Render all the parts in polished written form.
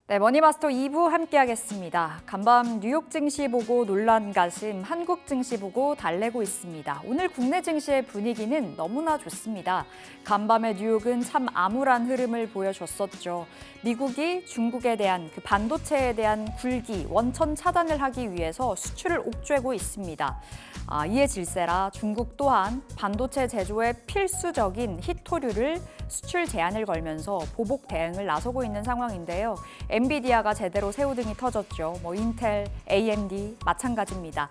네, 머니마스터 2부 함께하겠습니다. 간밤 뉴욕 증시 보고 놀란 가슴, 한국 증시 보고 달래고 있습니다. 오늘 국내 증시의 분위기는 너무나 좋습니다. 간밤의 뉴욕은 참 암울한 흐름을 보여줬었죠. 미국이 중국에 대한 그 반도체에 대한 굴기, 원천 차단을 하기 위해서 수출을 옥죄고 있습니다. 이에 질세라 중국 또한 반도체 제조에 필수적인 희토류를 수출 제한을 걸면서 보복 대응을 나서고 있는 상황인데요. 엔비디아가 제대로 새우등이 터졌죠. 인텔, AMD 마찬가지입니다.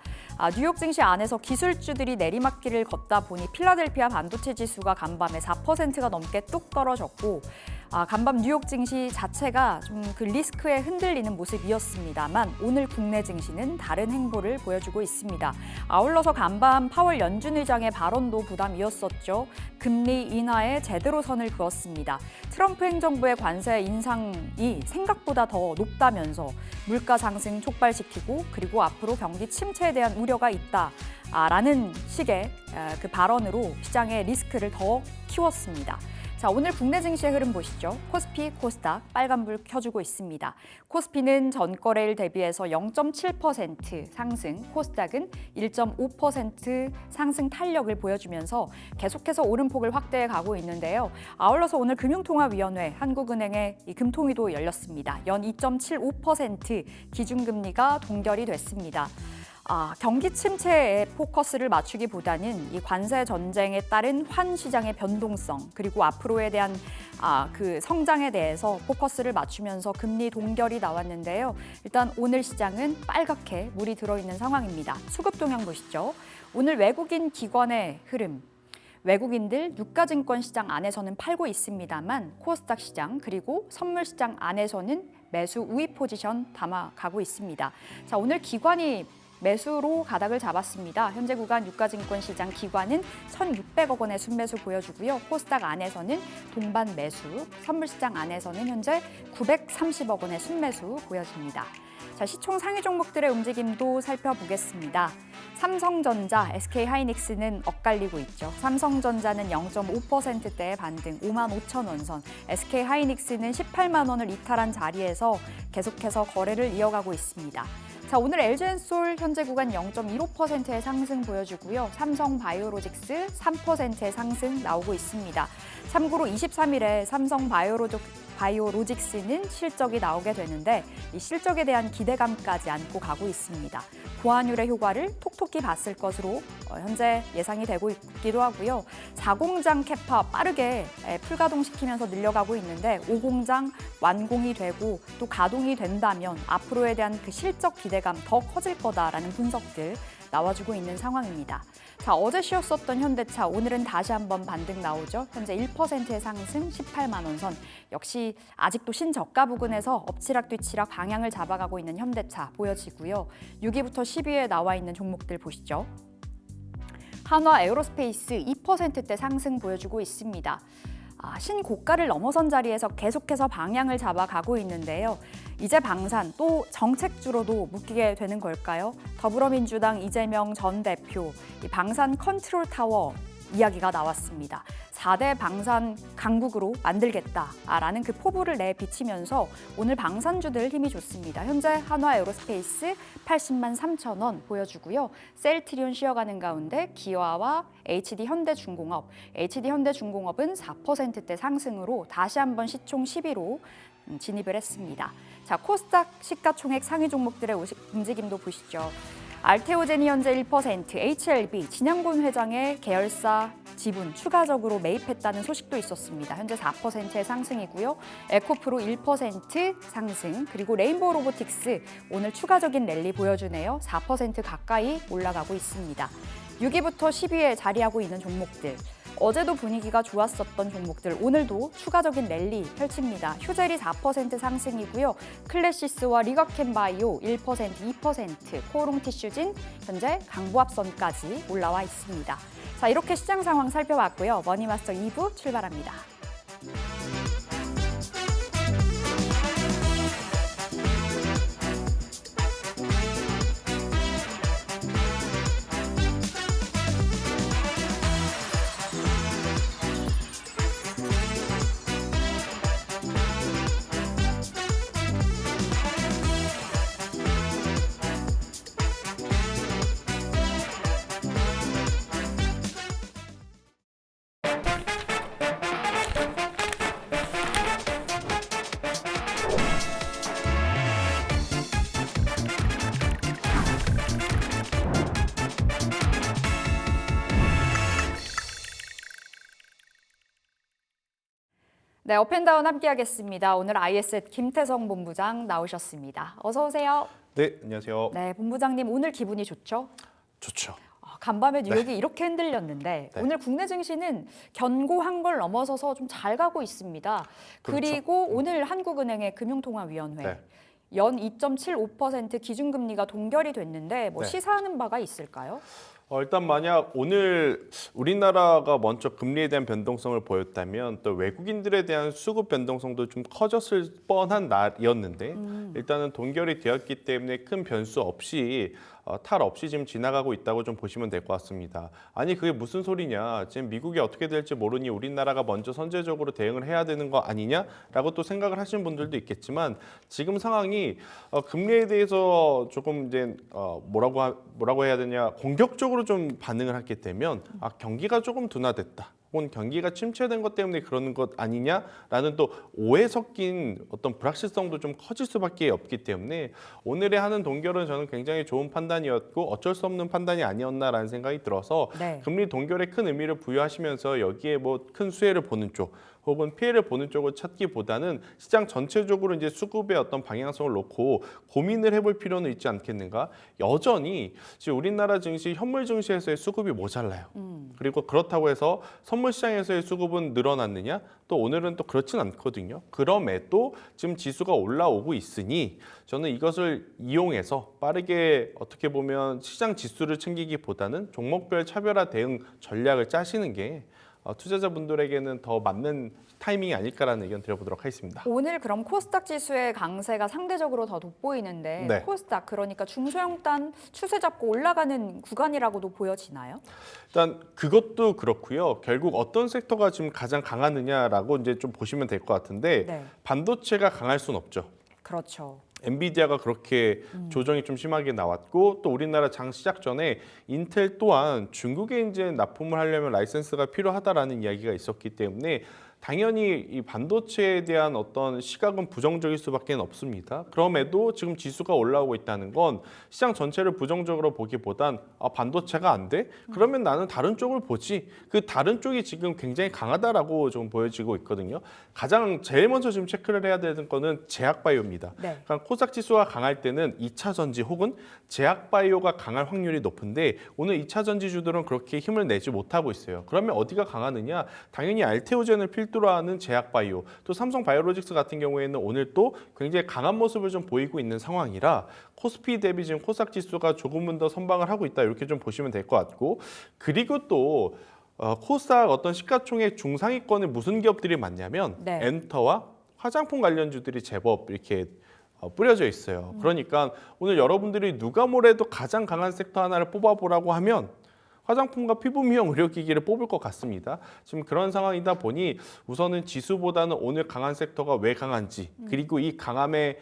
뉴욕 증시 안에서 기술주들이 내리막길을 걷다 보니 필라델피아 반도체 지수가 간밤에 4%가 넘게 뚝 떨어졌고 간밤 뉴욕 증시 자체가 좀 그 리스크에 흔들리는 모습이었습니다만 오늘 국내 증시는 다른 행보를 보여주고 있습니다. 아울러서 간밤 파월 연준 의장의 발언도 부담이었었죠. 금리 인하에 제대로 선을 그었습니다. 트럼프 행정부의 관세 인상이 생각보다 더 높다면서 물가 상승 촉발시키고 그리고 앞으로 경기 침체에 대한 우려가 있다라는 식의 그 발언으로 시장의 리스크를 더 키웠습니다. 자, 오늘 국내 증시의 흐름 보시죠. 코스피, 코스닥 빨간불 켜주고 있습니다. 코스피는 전거래일 대비해서 0.7% 상승, 코스닥은 1.5% 상승 탄력을 보여주면서 계속해서 오름폭을 확대해 가고 있는데요. 아울러서 오늘 금융통화위원회 한국은행의 이 금통위도 열렸습니다. 연 2.75% 기준금리가 동결이 됐습니다. 경기 침체에 포커스를 맞추기보다는 이 관세 전쟁에 따른 환 시장의 변동성 그리고 앞으로에 대한 그 성장에 대해서 포커스를 맞추면서 금리 동결이 나왔는데요. 일단 오늘 시장은 빨갛게 물이 들어있는 상황입니다. 수급 동향 보시죠. 오늘 외국인 기관의 흐름. 외국인들 유가증권 시장 안에서는 팔고 있습니다만 코스닥 시장 그리고 선물 시장 안에서는 매수 우위 포지션 담아가고 있습니다. 자, 오늘 기관이 매수로 가닥을 잡았습니다. 현재 구간 유가증권 시장 기관은 1,600억 원의 순매수 보여주고요. 코스닥 안에서는 동반 매수, 선물시장 안에서는 현재 930억 원의 순매수 보여집니다. 자, 시총 상위 종목들의 움직임도 살펴보겠습니다. 삼성전자, SK하이닉스는 엇갈리고 있죠. 삼성전자는 0.5%대의 반등, 55,000원 선, SK하이닉스는 18만 원을 이탈한 자리에서 계속해서 거래를 이어가고 있습니다. 자, 오늘 LG엔솔 현재 구간 0.15%의 상승 보여주고요. 삼성바이오로직스 3%의 상승 나오고 있습니다. 참고로 23일에 삼성바이오로직스는 실적이 나오게 되는데 이 실적에 대한 기대감까지 안고 가고 있습니다. 고환율의 효과를 톡톡히 봤을 것으로 현재 예상이 되고 있기도 하고요. 4공장 캐파 빠르게 풀가동시키면서 늘려가고 있는데 5공장 완공이 되고 또 가동이 된다면 앞으로에 대한 그 실적 기대감 더 커질 거다라는 분석들 나와주고 있는 상황입니다. 자, 어제 쉬었었던 현대차 오늘은 다시 한번 반등 나오죠. 현재 1%의 상승 18만 원 선. 역시 아직도 신저가 부근에서 엎치락뒤치락 방향을 잡아가고 있는 현대차 보여지고요. 6위부터 10위에 나와 있는 종목들 보시죠. 한화 에어로스페이스 2%대 상승 보여주고 있습니다. 신고가를 넘어선 자리에서 계속해서 방향을 잡아가고 있는데요. 이제 방산 또 정책주로도 묶이게 되는 걸까요? 더불어민주당 이재명 전 대표 이 방산 컨트롤 타워 이야기가 나왔습니다. 4대 방산 강국으로 만들겠다라는 그 포부를 내비치면서 오늘 방산주들 힘이 좋습니다. 현재 한화 에어로스페이스 80만 3천 원 보여주고요. 셀트리온 쉬어가는 가운데 기아와 HD현대중공업은 4%대 상승으로 다시 한번 시총 10위로 진입을 했습니다. 자, 코스닥 시가총액 상위 종목들의 움직임도 보시죠. 알테오젠이 현재 1%, HLB, 진양곤 회장의 계열사 지분 추가적으로 매입했다는 소식도 있었습니다. 현재 4%의 상승이고요. 에코프로 1% 상승, 그리고 레인보우 로보틱스 오늘 추가적인 랠리 보여주네요. 4% 가까이 올라가고 있습니다. 6위부터 10위에 자리하고 있는 종목들. 어제도 분위기가 좋았었던 종목들 오늘도 추가적인 랠리 펼칩니다. 휴젤이 4% 상승이고요. 클래시스와 리가켄바이오 1%, 2%, 코오롱티슈진 현재 강보합선까지 올라와 있습니다. 자, 이렇게 시장 상황 살펴봤고요. 머니마스터 2부 출발합니다. 네, 업앤다운 함께하겠습니다. 오늘 IS의 김태성 본부장 나오셨습니다. 어서 오세요. 네, 안녕하세요. 네, 본부장님 오늘 기분이 좋죠? 좋죠. 간밤에 뉴욕이 이렇게 흔들렸는데 네. 오늘 국내 증시는 견고한 걸 넘어서서 좀 잘 가고 있습니다. 그렇죠. 그리고 오늘 한국은행의 금융통화위원회 네. 연 2.75% 기준금리가 동결이 됐는데 뭐 네. 시사하는 바가 있을까요? 일단 만약 오늘 우리나라가 먼저 금리에 대한 변동성을 보였다면 또 외국인들에 대한 수급 변동성도 좀 커졌을 뻔한 날이었는데 일단은 동결이 되었기 때문에 큰 변수 없이 탈 없이 지금 지나가고 있다고 좀 보시면 될 것 같습니다. 아니 그게 무슨 소리냐? 지금 미국이 어떻게 될지 모르니 우리나라가 먼저 선제적으로 대응을 해야 되는 거 아니냐라고 또 생각을 하시는 분들도 있겠지만 지금 상황이 금리에 대해서 조금 이제 뭐라고 해야 되냐 공격적으로 좀 반응을 하게 되면 경기가 조금 둔화됐다. 혹은 경기가 침체된 것 때문에 그러는 것 아니냐라는 또 오해 섞인 어떤 불확실성도 좀 커질 수밖에 없기 때문에 오늘의 하는 동결은 저는 굉장히 좋은 판단이었고 어쩔 수 없는 판단이 아니었나라는 생각이 들어서 네. 금리 동결에 큰 의미를 부여하시면서 여기에 뭐 큰 수혜를 보는 쪽 혹은 피해를 보는 쪽을 찾기보다는 시장 전체적으로 이제 수급의 어떤 방향성을 놓고 고민을 해볼 필요는 있지 않겠는가? 여전히 지금 우리나라 증시, 현물 증시에서의 수급이 모자라요. 그리고 그렇다고 해서 선물 시장에서의 수급은 늘어났느냐? 또 오늘은 또 그렇진 않거든요. 그럼에도 지금 지수가 올라오고 있으니 저는 이것을 이용해서 빠르게 어떻게 보면 시장 지수를 챙기기보다는 종목별 차별화 대응 전략을 짜시는 게 투자자분들에게는 더 맞는 타이밍이 아닐까라는 의견 드려보도록 하겠습니다. 오늘 그럼 코스닥 지수의 강세가 상대적으로 더 돋보이는데 네. 코스닥 그러니까 중소형단 추세 잡고 올라가는 구간이라고도 보여지나요? 일단 그것도 그렇고요. 결국 어떤 섹터가 지금 가장 강하느냐라고 이제 좀 보시면 될 것 같은데 네. 반도체가 강할 수는 없죠. 그렇죠. 엔비디아가 그렇게 조정이 좀 심하게 나왔고 또 우리나라 장 시작 전에 인텔 또한 중국에 이제 납품을 하려면 라이센스가 필요하다라는 이야기가 있었기 때문에 당연히 이 반도체에 대한 어떤 시각은 부정적일 수밖에 없습니다. 그럼에도 지금 지수가 올라오고 있다는 건 시장 전체를 부정적으로 보기보단 반도체가 안 돼? 그러면 나는 다른 쪽을 보지. 그 다른 쪽이 지금 굉장히 강하다라고 좀 보여지고 있거든요. 가장 제일 먼저 지금 체크를 해야 되는 거는 제약바이오입니다. 네. 그러니까 코스닥 지수가 강할 때는 2차 전지 혹은 제약바이오가 강할 확률이 높은데 오늘 2차 전지주들은 그렇게 힘을 내지 못하고 있어요. 그러면 어디가 강하느냐? 당연히 알테오젠을 필두로 하는 제약바이오, 또 삼성바이오로직스 같은 경우에는 오늘 또 굉장히 강한 모습을 좀 보이고 있는 상황이라 코스피 대비 지금 코스닥 지수가 조금은 더 선방을 하고 있다 이렇게 좀 보시면 될 것 같고 그리고 또 코스닥 어떤 시가총액 중상위권에 무슨 기업들이 많냐면 네. 엔터와 화장품 관련주들이 제법 이렇게 뿌려져 있어요. 그러니까 오늘 여러분들이 누가 뭐래도 가장 강한 섹터 하나를 뽑아보라고 하면 화장품과 피부 미용 의료기기를 뽑을 것 같습니다. 지금 그런 상황이다 보니 우선은 지수보다는 오늘 강한 섹터가 왜 강한지 그리고 이 강함의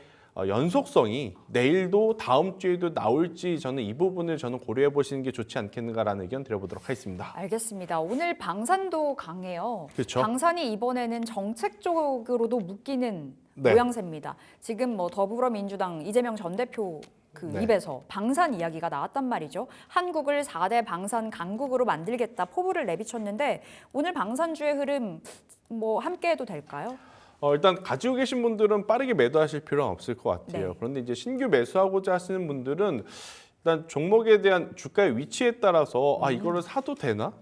연속성이 내일도 다음 주에도 나올지 저는 이 부분을 고려해 보시는 게 좋지 않겠는가라는 의견 드려보도록 하겠습니다. 알겠습니다. 오늘 방산도 강해요. 그렇죠. 방산이 이번에는 정책 쪽으로도 묶이는 네. 모양새입니다. 지금 뭐 더불어민주당 이재명 전 대표 네. 입에서 방산 이야기가 나왔단 말이죠. 한국을 4대 방산 강국으로 만들겠다 포부를 내비쳤는데 오늘 방산주의 흐름 뭐 함께해도 될까요? 일단 가지고 계신 분들은 빠르게 매도하실 필요는 없을 것 같아요. 네. 그런데 이제 신규 매수하고자 하시는 분들은 일단 종목에 대한 주가의 위치에 따라서 이거를 사도 되나?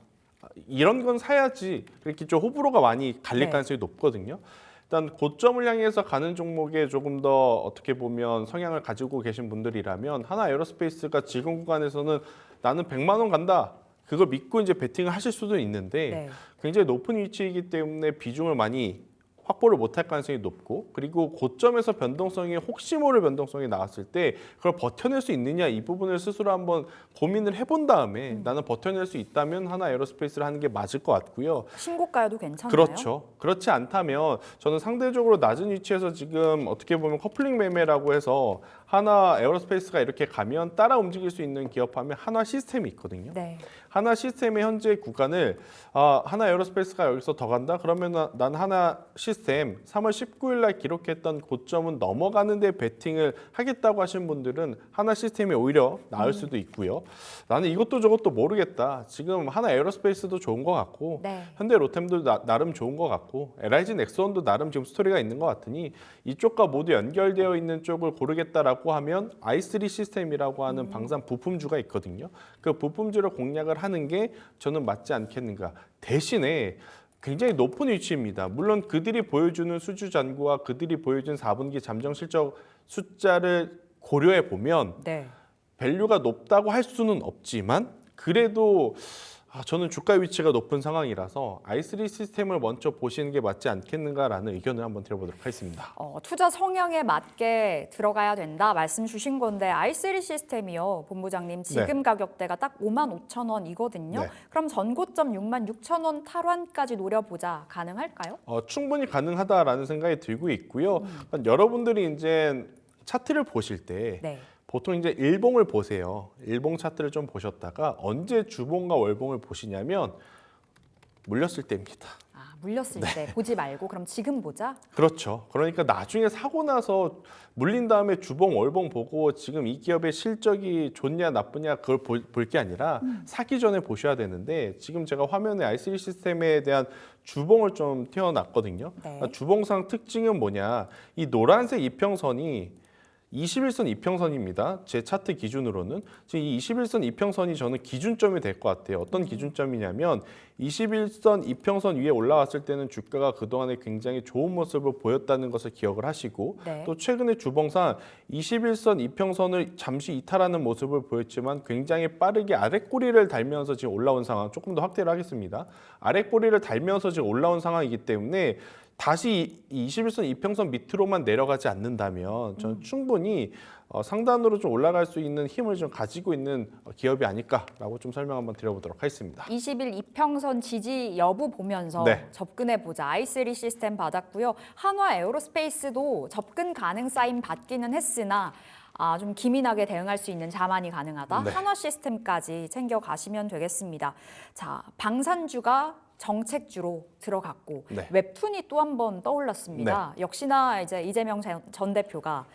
이런 건 사야지. 이렇게 좀 호불호가 많이 갈릴 네. 가능성이 높거든요. 일단 고점을 향해서 가는 종목에 조금 더 어떻게 보면 성향을 가지고 계신 분들이라면 하나 에어로스페이스가 지금 구간에서는 나는 100만 원 간다. 그걸 믿고 이제 베팅을 하실 수도 있는데 네. 굉장히 높은 위치이기 때문에 비중을 많이 확보를 못할 가능성이 높고 그리고 고점에서 변동성이 혹시 모를 변동성이 나왔을 때 그걸 버텨낼 수 있느냐 이 부분을 스스로 한번 고민을 해본 다음에 나는 버텨낼 수 있다면 하나 에어로스페이스를 하는 게 맞을 것 같고요. 신고가여도 괜찮나요? 그렇죠. 그렇지 않다면 저는 상대적으로 낮은 위치에서 지금 어떻게 보면 커플링 매매라고 해서 하나 에어로스페이스가 이렇게 가면 따라 움직일 수 있는 기업하면 하나 시스템이 있거든요. 네. 하나 시스템의 현재 구간을 하나 에어로스페이스가 여기서 더 간다? 그러면 난 하나 시스템 시스템 3월 19일 날 기록했던 고점은 넘어가는 데 베팅을 하겠다고 하신 분들은 하나 시스템이 오히려 나을 수도 있고요. 나는 이것도 저것도 모르겠다. 지금 하나 에어로스페이스도 좋은 것 같고 네. 현대 로템도 나름 좋은 것 같고 LIG 넥스원도 나름 지금 스토리가 있는 것 같으니 이쪽과 모두 연결되어 있는 쪽을 고르겠다라고 하면 i3 시스템이라고 하는 방산 부품주가 있거든요. 그 부품주를 공략을 하는 게 저는 맞지 않겠는가. 대신에 굉장히 높은 위치입니다. 물론 그들이 보여주는 수주 잔고와 그들이 보여준 4분기 잠정 실적 숫자를 고려해 보면 네. 밸류가 높다고 할 수는 없지만 그래도 저는 주가 위치가 높은 상황이라서 i3 시스템을 먼저 보시는 게 맞지 않겠는가라는 의견을 한번 드려보도록 하겠습니다. 투자 성향에 맞게 들어가야 된다 말씀 주신 건데 i3 시스템이요. 본부장님 지금 가격대가 딱 55,000원이거든요. 네. 그럼 전고점 66,000원 탈환까지 노려보자 가능할까요? 충분히 가능하다라는 생각이 들고 있고요. 여러분들이 이제 차트를 보실 때 네. 보통 이제 일봉을 보세요. 일봉 차트를 좀 보셨다가 언제 주봉과 월봉을 보시냐면 물렸을 때입니다. 물렸을 때 보지 말고 그럼 지금 보자? 그렇죠. 그러니까 나중에 사고 나서 물린 다음에 주봉, 월봉 보고 지금 이 기업의 실적이 좋냐 나쁘냐 그걸 볼 게 아니라 사기 전에 보셔야 되는데 지금 제가 화면에 i3 시스템에 대한 주봉을 좀 띄워놨거든요. 네. 주봉상 특징은 뭐냐. 이 노란색 이평선이 21선 이평선입니다. 제 차트 기준으로는 지금 이 21선 이평선이 저는 기준점이 될 것 같아요. 어떤 기준점이냐면 21선 이평선 위에 올라왔을 때는 주가가 그동안에 굉장히 좋은 모습을 보였다는 것을 기억을 하시고 네. 또 최근에 주봉상 21선 이평선을 잠시 이탈하는 모습을 보였지만 굉장히 빠르게 아랫꼬리를 달면서 지금 올라온 상황 조금 더 확대를 하겠습니다. 아랫꼬리를 달면서 지금 올라온 상황이기 때문에 다시 이 21선 이평선 밑으로만 내려가지 않는다면 저는 충분히 상단으로 좀 올라갈 수 있는 힘을 좀 가지고 있는 기업이 아닐까라고 좀 설명 한번 드려보도록 하겠습니다. 20일 이평선 지지 여부 보면서 네. 접근해보자. i3 시스템 받았고요. 한화 에어로스페이스도 접근 가능 사인 받기는 했으나 좀 기민하게 대응할 수 있는 자만이 가능하다. 네. 한화 시스템까지 챙겨가시면 되겠습니다. 자, 방산주가 정책주로 들어갔고 네. 웹툰이 또 한 번 떠올랐습니다. 역시나 이제 이재명 전 대표가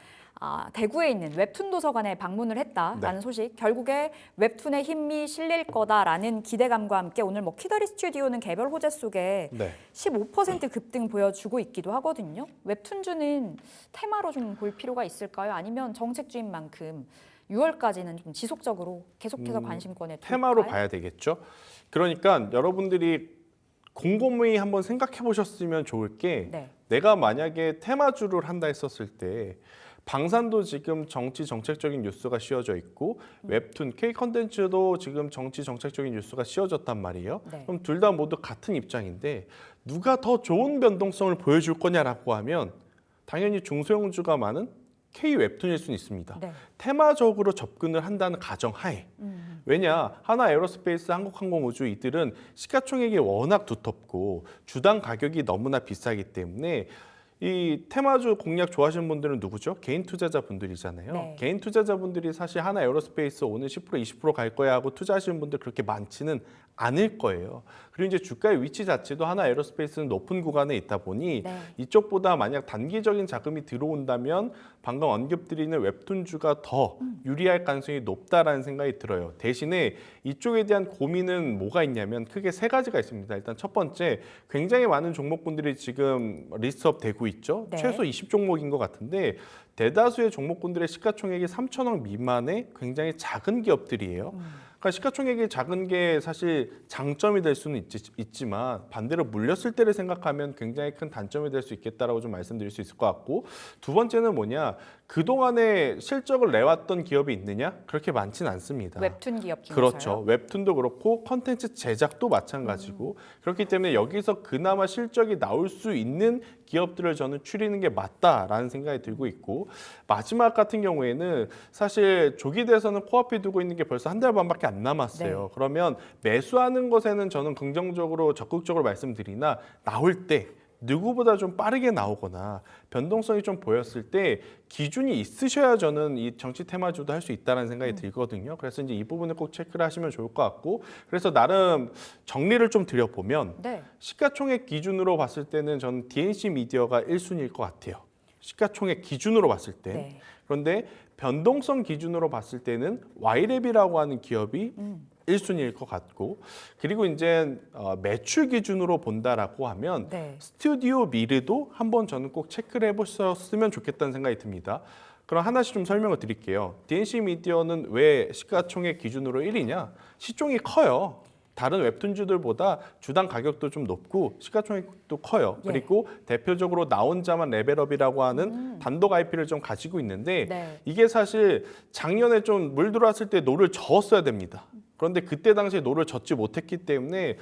대구에 있는 웹툰 도서관에 방문을 했다라는 소식. 결국에 웹툰의 힘이 실릴 거다라는 기대감과 함께 오늘 키다리 스튜디오는 개별 호재 속에 15% 급등 보여주고 있기도 하거든요. 웹툰주는 테마로 좀 볼 필요가 있을까요? 아니면 정책주인 만큼 6월까지는 좀 지속적으로 계속해서 관심권에 테마로 둘까요? 봐야 되겠죠. 그러니까 여러분들이 곰곰이 한번 생각해 보셨으면 좋을 게 네. 내가 만약에 테마주를 한다 했었을 때 방산도 지금 정치 정책적인 뉴스가 씌워져 있고 웹툰 K 컨텐츠도 지금 정치 정책적인 뉴스가 씌워졌단 말이에요. 네. 그럼 둘 다 모두 같은 입장인데 누가 더 좋은 변동성을 보여줄 거냐라고 하면 당연히 중소형주가 많은 K 웹툰일 수는 있습니다. 네. 테마적으로 접근을 한다는 가정하에 왜냐 하나 에어로스페이스, 한국항공우주 이들은 시가총액이 워낙 두텁고 주당 가격이 너무나 비싸기 때문에 이 테마주 공략 좋아하시는 분들은 누구죠? 개인 투자자분들이잖아요. 네. 개인 투자자분들이 사실 하나 에어로스페이스 오늘 10% 20% 갈 거야 하고 투자하시는 분들 그렇게 많지는 않을 거예요. 그리고 이제 주가의 위치 자체도 하나 에어로스페이스는 높은 구간에 있다 보니 네. 이쪽보다 만약 단기적인 자금이 들어온다면 방금 언급드리는 웹툰주가 더 유리할 가능성이 높다라는 생각이 들어요. 대신에 이쪽에 대한 고민은 뭐가 있냐면 크게 세 가지가 있습니다. 일단 첫 번째, 굉장히 많은 종목군들이 지금 리스트업 되고 있죠. 네. 최소 20종목인 것 같은데 대다수의 종목군들의 시가총액이 3천억 미만의 굉장히 작은 기업들이에요. 그러니까 시가총액이 작은 게 사실 장점이 될 수는 있지만 반대로 물렸을 때를 생각하면 굉장히 큰 단점이 될 수 있겠다라고 좀 말씀드릴 수 있을 것 같고 두 번째는 뭐냐 그동안에 실적을 내왔던 기업이 있느냐 그렇게 많지는 않습니다. 웹툰 기업 중에서요. 그렇죠. 웹툰도 그렇고 컨텐츠 제작도 마찬가지고 그렇기 때문에 여기서 그나마 실적이 나올 수 있는 기업들을 저는 추리는 게 맞다라는 생각이 들고 있고 마지막 같은 경우에는 사실 조기 대선은 코앞에 두고 있는 게 벌써 한 달 반밖에 안 남았어요. 네. 그러면 매수하는 것에는 저는 긍정적으로 적극적으로 말씀드리나 나올 때 누구보다 좀 빠르게 나오거나 변동성이 좀 보였을 때 기준이 있으셔야 저는 이 정치 테마주도 할 수 있다는 생각이 들거든요. 그래서 이제 이 부분을 꼭 체크를 하시면 좋을 것 같고, 그래서 나름 정리를 좀 드려보면 네. 시가총액 기준으로 봤을 때는 저는 DNC 미디어가 1순위일 것 같아요. 시가총액 기준으로 봤을 때. 네. 그런데 변동성 기준으로 봤을 때는 와이랩이라고 하는 기업이 1순위일 것 같고, 그리고 이제 매출 기준으로 본다라고 하면 네. 스튜디오 미르도 한번 저는 꼭 체크를 해보셨으면 좋겠다는 생각이 듭니다. 그럼 하나씩 좀 설명을 드릴게요. DNC 미디어는 왜 시가총액 기준으로 1위냐? 시총이 커요. 다른 웹툰주들보다 주당 가격도 좀 높고 시가총액도 커요. 예. 그리고 대표적으로 나 혼자만 레벨업이라고 하는 단독 IP를 좀 가지고 있는데 네. 이게 사실 작년에 좀 물 들어왔을 때 노를 저었어야 됩니다. 그런데 그때 당시에 노를 젓지 못했기 때문에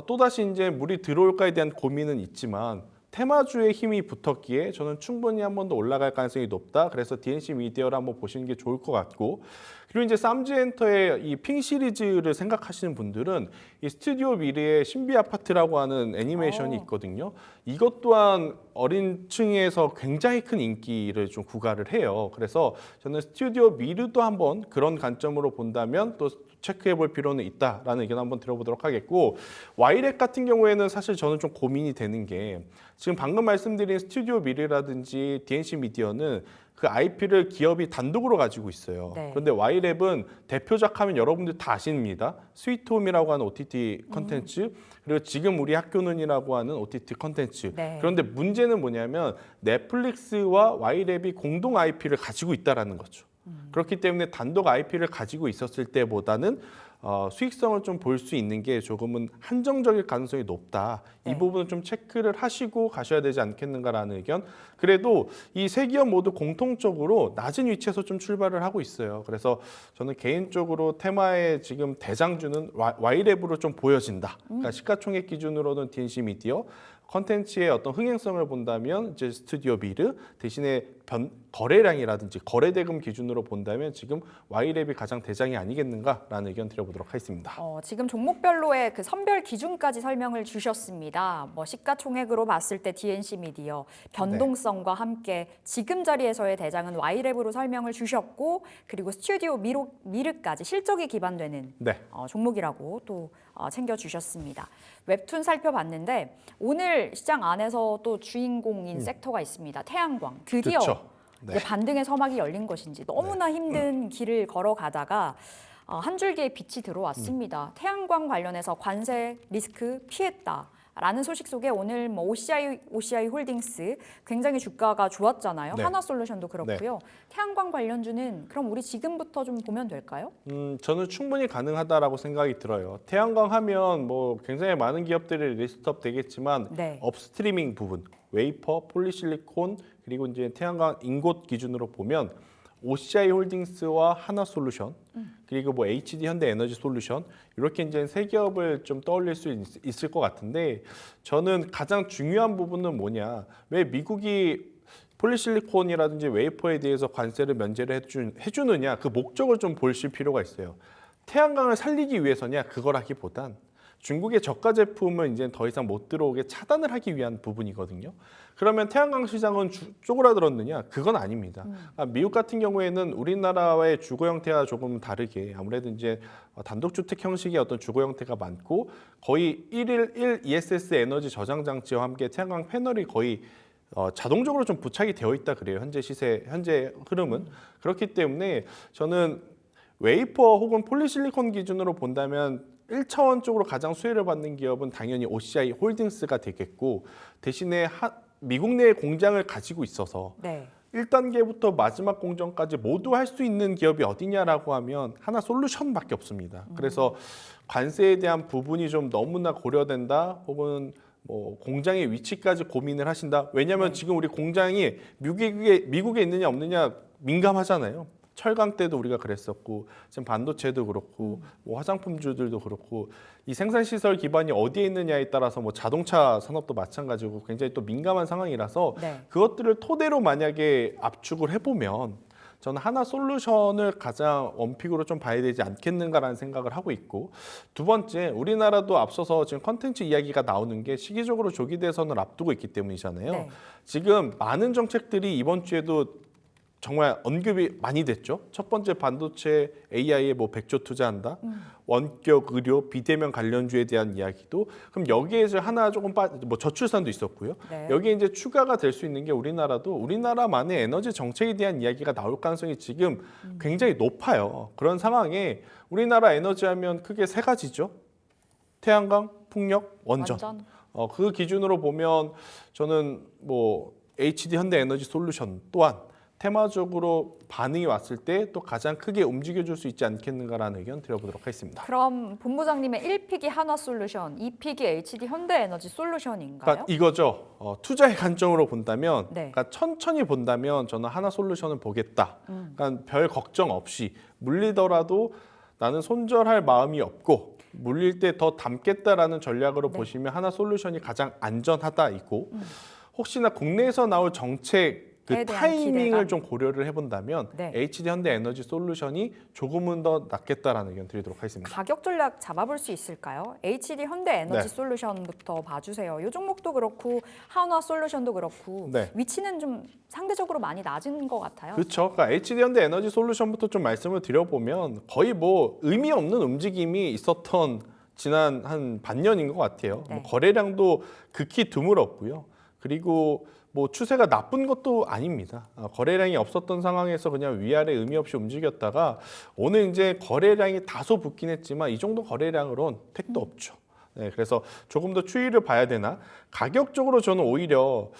또다시 이제 물이 들어올까에 대한 고민은 있지만 테마주의 힘이 붙었기에 저는 충분히 한 번 더 올라갈 가능성이 높다. 그래서 DNC 미디어를 한번 보시는 게 좋을 것 같고, 그리고 이제 쌈즈엔터의 이 핑 시리즈를 생각하시는 분들은 이 스튜디오 미르의 신비 아파트라고 하는 애니메이션이 있거든요. 이것 또한 어린 층에서 굉장히 큰 인기를 좀 구가를 해요. 그래서 저는 스튜디오 미르도 한번 그런 관점으로 본다면 또 체크해 볼 필요는 있다라는 의견 한번 들어보도록 하겠고, 와이렉 같은 경우에는 사실 저는 좀 고민이 되는 게 지금 방금 말씀드린 스튜디오 미르라든지 DNC 미디어는 그 IP를 기업이 단독으로 가지고 있어요. 네. 그런데 와이랩은 대표작 하면 여러분들 다 아십니다. 스위트홈이라고 하는 OTT 컨텐츠, 그리고 지금 우리 학교는이라고 하는 OTT 컨텐츠. 네. 그런데 문제는 뭐냐면 넷플릭스와 와이랩이 공동 IP를 가지고 있다라는 거죠. 그렇기 때문에 단독 IP를 가지고 있었을 때보다는 수익성을 좀 볼 수 있는 게 조금은 한정적일 가능성이 높다. 네. 이 부분은 좀 체크를 하시고 가셔야 되지 않겠는가라는 의견. 그래도 이 세 기업 모두 공통적으로 낮은 위치에서 좀 출발을 하고 있어요. 그래서 저는 개인적으로 테마의 지금 대장주는 와이랩으로 좀 보여진다. 그러니까 시가총액 기준으로는 DNC 미디어, 컨텐츠의 어떤 흥행성을 본다면 이제 스튜디오 미르, 대신에 거래량이라든지 거래 대금 기준으로 본다면 지금 와이랩이 가장 대장이 아니겠는가라는 의견 드려보도록 하겠습니다. 지금 종목별로의 그 선별 기준까지 설명을 주셨습니다. 뭐 시가총액으로 봤을 때 DNC 미디어, 변동성과 함께 지금 자리에서의 대장은 와이랩으로 설명을 주셨고, 그리고 스튜디오 미르까지 실적이 기반되는 네. 종목이라고 또 챙겨주셨습니다. 웹툰 살펴봤는데 오늘 시장 안에서 또 주인공인 섹터가 있습니다. 태양광. 드디어 그쵸. 네. 이제 반등의 서막이 열린 것인지 너무나 힘든 길을 걸어가다가 한 줄기의 빛이 들어왔습니다. 태양광 관련해서 관세 리스크 피했다. 라는 소식 속에 오늘 뭐 OCI 홀딩스 굉장히 주가가 좋았잖아요. 네. 하나솔루션도 그렇고요. 태양광 관련주는 그럼 우리 지금부터 좀 보면 될까요? 저는 충분히 가능하다라고 생각이 들어요. 태양광 하면 뭐 굉장히 많은 기업들이 리스트업 되겠지만 네. 업스트리밍 부분, 웨이퍼, 폴리실리콘, 그리고 이제 태양광 인곳 기준으로 보면 OCI 홀딩스와 하나솔루션, 그리고 뭐 HD 현대에너지 솔루션, 이렇게 이제 세 기업을 좀 떠올릴 수 있을 것 같은데, 저는 가장 중요한 부분은 뭐냐, 왜 미국이 폴리실리콘이라든지 웨이퍼에 대해서 관세를 면제를 해주느냐, 그 목적을 좀 보실 필요가 있어요. 태양광을 살리기 위해서냐, 그거라기보단 중국의 저가 제품을 이제 더 이상 못 들어오게 차단을 하기 위한 부분이거든요. 그러면 태양광 시장은 쪼그라들었느냐? 그건 아닙니다. 미국 같은 경우에는 우리나라의 주거 형태와 조금 다르게 아무래도 이제 단독주택 형식의 어떤 주거 형태가 많고, 거의 1 ESS 에너지 저장 장치와 함께 태양광 패널이 거의 자동적으로 좀 부착이 되어 있다 그래요. 현재 흐름은. 그렇기 때문에 저는 웨이퍼 혹은 폴리실리콘 기준으로 본다면 1차원적으로 가장 수혜를 받는 기업은 당연히 OCI 홀딩스가 되겠고, 대신에 미국 내 공장을 가지고 있어서 네. 1단계부터 마지막 공정까지 모두 할 수 있는 기업이 어디냐라고 하면 하나솔루션밖에 없습니다. 그래서 관세에 대한 부분이 좀 너무나 고려된다, 혹은 뭐 공장의 위치까지 고민을 하신다. 왜냐하면 지금 우리 공장이 미국에 있느냐 없느냐 민감하잖아요. 철강 때도 우리가 그랬었고, 지금 반도체도 그렇고, 뭐 화장품주들도 그렇고, 이 생산 시설 기반이 어디에 있느냐에 따라서 뭐 자동차 산업도 마찬가지고 굉장히 또 민감한 상황이라서 네. 그것들을 토대로 만약에 압축을 해보면 저는 하나솔루션을 가장 원픽으로 좀 봐야 되지 않겠는가라는 생각을 하고 있고, 두 번째, 우리나라도 앞서서 지금 컨텐츠 이야기가 나오는 게 시기적으로 조기 대선을 앞두고 있기 때문이잖아요. 네. 지금 많은 정책들이 이번 주에도 정말 언급이 많이 됐죠. 첫 번째, 반도체 AI에 뭐 100조 투자한다. 원격 의료 비대면 관련주에 대한 이야기도. 그럼 여기에 이제 하나 조금 뭐 저출산도 있었고요. 네. 여기에 이제 추가가 될 수 있는 게 우리나라도 우리나라만의 에너지 정책에 대한 이야기가 나올 가능성이 지금 굉장히 높아요. 그런 상황에 우리나라 에너지 하면 크게 세 가지죠. 태양광, 풍력, 원전. 그 기준으로 보면 저는 뭐 HD 현대에너지솔루션 또한 테마적으로 반응이 왔을 때 또 가장 크게 움직여줄 수 있지 않겠는가라는 의견 드려보도록 하겠습니다. 그럼 본부장님의 1픽이 한화솔루션, 2픽이 HD 현대에너지솔루션인가요? 그러니까 이거죠. 투자의 관점으로 본다면, 네. 그러니까 천천히 본다면 저는 하나솔루션을 보겠다. 그러니까 별 걱정 없이 물리더라도 나는 손절할 마음이 없고 물릴 때 더 담겠다라는 전략으로 네. 보시면 하나솔루션이 가장 안전하다 있고 혹시나 국내에서 나올 정책 그 대한 타이밍을 기대감. 좀 고려를 해본다면 네. HD 현대에너지솔루션이 조금은 더 낫겠다라는 의견 드리도록 하겠습니다. 가격 전략 잡아볼 수 있을까요? HD 현대에너지솔루션부터 봐주세요. 이 종목도 그렇고 한화솔루션도 그렇고 네. 위치는 좀 상대적으로 많이 낮은 것 같아요. 그렇죠. 그러니까 HD 현대에너지솔루션부터 좀 말씀을 드려보면 거의 뭐 의미 없는 움직임이 있었던 지난 한 반년인 것 같아요. 네. 뭐 거래량도 극히 드물었고요. 그리고 뭐 추세가 나쁜 것도 아닙니다. 거래량이 없었던 상황에서 그냥 위아래 의미 없이 움직였다가 오늘 이제 거래량이 다소 붙긴 했지만 이 정도 거래량으로는 택도 없죠. 네, 그래서 조금 더 추이를 봐야 되나? 가격적으로 저는 오히려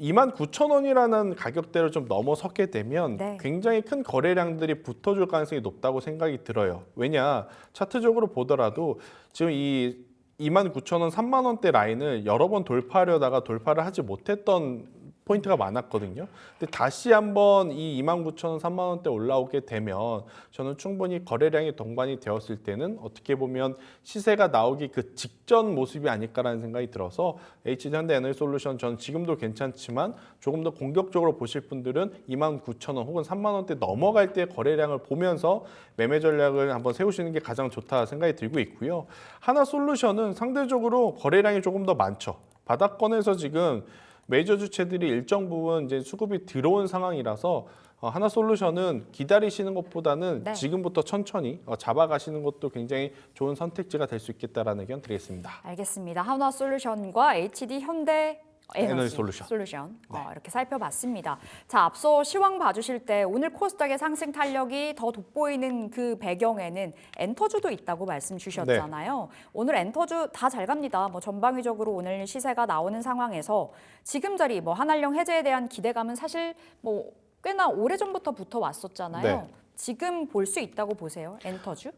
29,000원이라는 가격대를 좀 넘어섰게 되면 네. 굉장히 큰 거래량들이 붙어줄 가능성이 높다고 생각이 들어요. 왜냐? 차트적으로 보더라도 지금 이 29,000원, 3만 원대 라인을 여러 번 돌파하려다가 돌파를 하지 못했던 포인트가 많았거든요. 근데 다시 한번 이 29,000원, 3만 원대 올라오게 되면 저는 충분히 거래량이 동반이 되었을 때는 어떻게 보면 시세가 나오기 그 직전 모습이 아닐까라는 생각이 들어서 HD 현대에너지솔루션 저는 지금도 괜찮지만 조금 더 공격적으로 보실 분들은 29,000원 혹은 3만 원대 넘어갈 때 거래량을 보면서 매매 전략을 한번 세우시는 게 가장 좋다 생각이 들고 있고요. 하나솔루션은 상대적으로 거래량이 조금 더 많죠. 바닥권에서 지금 메이저 주체들이 일정 부분 이제 수급이 들어온 상황이라서 하나솔루션은 기다리시는 것보다는 네. 지금부터 천천히 잡아가시는 것도 굉장히 좋은 선택지가 될 수 있겠다라는 의견 드리겠습니다. 알겠습니다. 한화솔루션과 HD 현대 에너지 솔루션 이렇게 살펴봤습니다. 자, 앞서 시황 봐주실 때 오늘 코스닥의 상승 탄력이 더 돋보이는 그 배경에는 엔터주도 있다고 말씀 주셨잖아요. 오늘 엔터주 다 잘 갑니다. 뭐 전방위적으로 오늘 시세가 나오는 상황에서 지금 자리 뭐 한한령 해제에 대한 기대감은 사실 뭐 꽤나 오래전부터 붙어 왔었잖아요. 네. 지금 볼 수 있다고 보세요, 엔터주?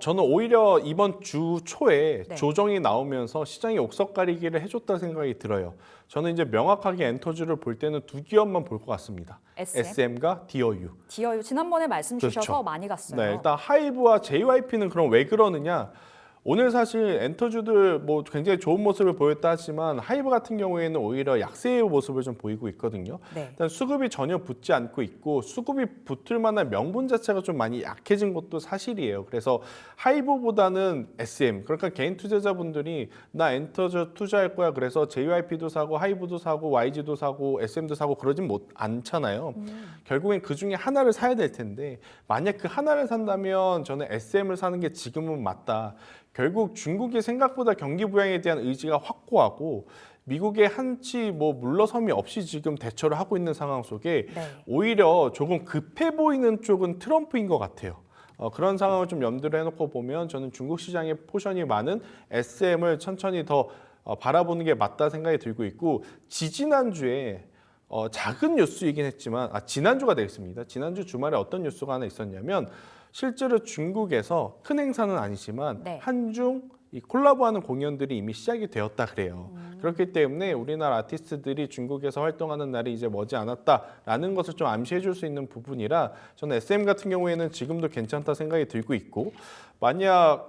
저는 오히려 이번 주 초에 네. 조정이 나오면서 시장이 옥석 가리기를 해줬다 생각이 들어요. 저는 이제 명확하게 엔터주를 볼 때는 두 기업만 볼 것 같습니다. SM과 DOU. 디어유 지난번에 말씀 주셔서 그렇죠. 많이 갔어요. 네, 일단 하이브와 JYP는 그럼 왜 그러느냐? 오늘 사실 엔터주들 뭐 굉장히 좋은 모습을 보였다 하지만 하이브 같은 경우에는 오히려 약세의 모습을 좀 보이고 있거든요. 네. 일단 수급이 전혀 붙지 않고 있고 수급이 붙을 만한 명분 자체가 좀 많이 약해진 것도 사실이에요. 그래서 하이브보다는 SM, 그러니까 개인 투자자분들이 나 엔터주 투자할 거야. 그래서 JYP도 사고 하이브도 사고 YG도 사고 SM도 사고 그러진 않잖아요. 결국엔 그 중에 하나를 사야 될 텐데 만약 그 하나를 산다면 저는 SM을 사는 게 지금은 맞다. 결국 중국이 생각보다 경기 부양에 대한 의지가 확고하고 미국의 한치 뭐 물러섬이 없이 지금 대처를 하고 있는 상황 속에 네. 오히려 조금 급해 보이는 쪽은 트럼프인 것 같아요. 그런 상황을 좀 염두를 해놓고 보면 저는 중국 시장에 포션이 많은 SM을 천천히 더 바라보는 게 맞다 생각이 들고 있고 지지난주에 작은 뉴스이긴 했지만 지난주가 되겠습니다. 지난주 주말에 어떤 뉴스가 하나 있었냐면 실제로 중국에서 큰 행사는 아니지만 네. 한중 이 콜라보하는 공연들이 이미 시작이 되었다 그래요. 그렇기 때문에 우리나라 아티스트들이 중국에서 활동하는 날이 이제 머지 않았다라는 것을 좀 암시해 줄 수 있는 부분이라 저는 SM 같은 경우에는 지금도 괜찮다 생각이 들고 있고 만약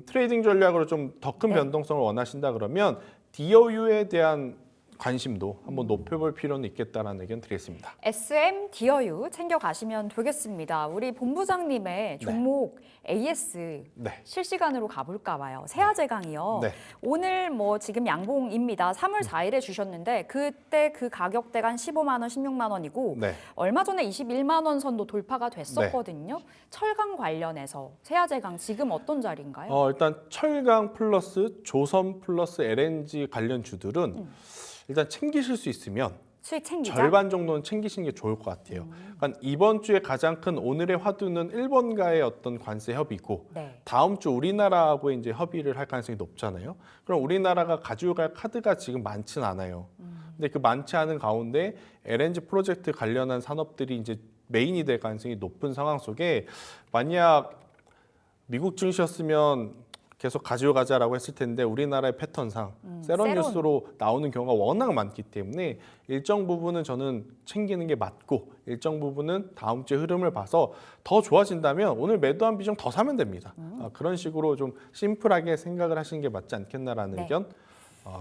트레이딩 전략으로 좀 더 큰 네. 변동성을 원하신다 그러면 DOU에 대한 관심도 한번 높여볼 필요는 있겠다라는 의견 드리겠습니다. SM 디어유 챙겨가시면 되겠습니다. 우리 본부장님의 종목 AS 네. 실시간으로 가볼까 봐요. 세아제강이요. 네. 오늘 뭐 지금 양봉입니다. 3월 4일에 주셨는데 그때 그 가격대가 한 15만 원, 16만 원이고 네. 얼마 전에 21만 원 선도 돌파가 됐었거든요. 철강 관련해서 세아제강 지금 어떤 자리인가요? 일단 철강 플러스 조선 플러스 LNG 관련 주들은 일단 챙기실 수 있으면 수익 챙기자. 절반 정도는 챙기시는 게 좋을 것 같아요. 그러니까 이번 주에 가장 큰 오늘의 화두는 일본과의 어떤 관세 협의고 네. 다음 주 우리나라하고 이제 협의를 할 가능성이 높잖아요. 그럼 우리나라가 가지고 갈 카드가 지금 많진 않아요. 근데 그 많지 않은 가운데 LNG 프로젝트 관련한 산업들이 이제 메인이 될 가능성이 높은 상황 속에 만약 미국 증시였으면 계속 가지고 가자라고 했을 텐데 우리나라의 패턴상 세론 뉴스로 나오는 경우가 워낙 많기 때문에 일정 부분은 저는 챙기는 게 맞고 일정 부분은 다음 주의 흐름을 봐서 더 좋아진다면 오늘 매도한 비중 더 사면 됩니다. 그런 식으로 좀 심플하게 생각을 하시는 게 맞지 않겠나라는 네. 의견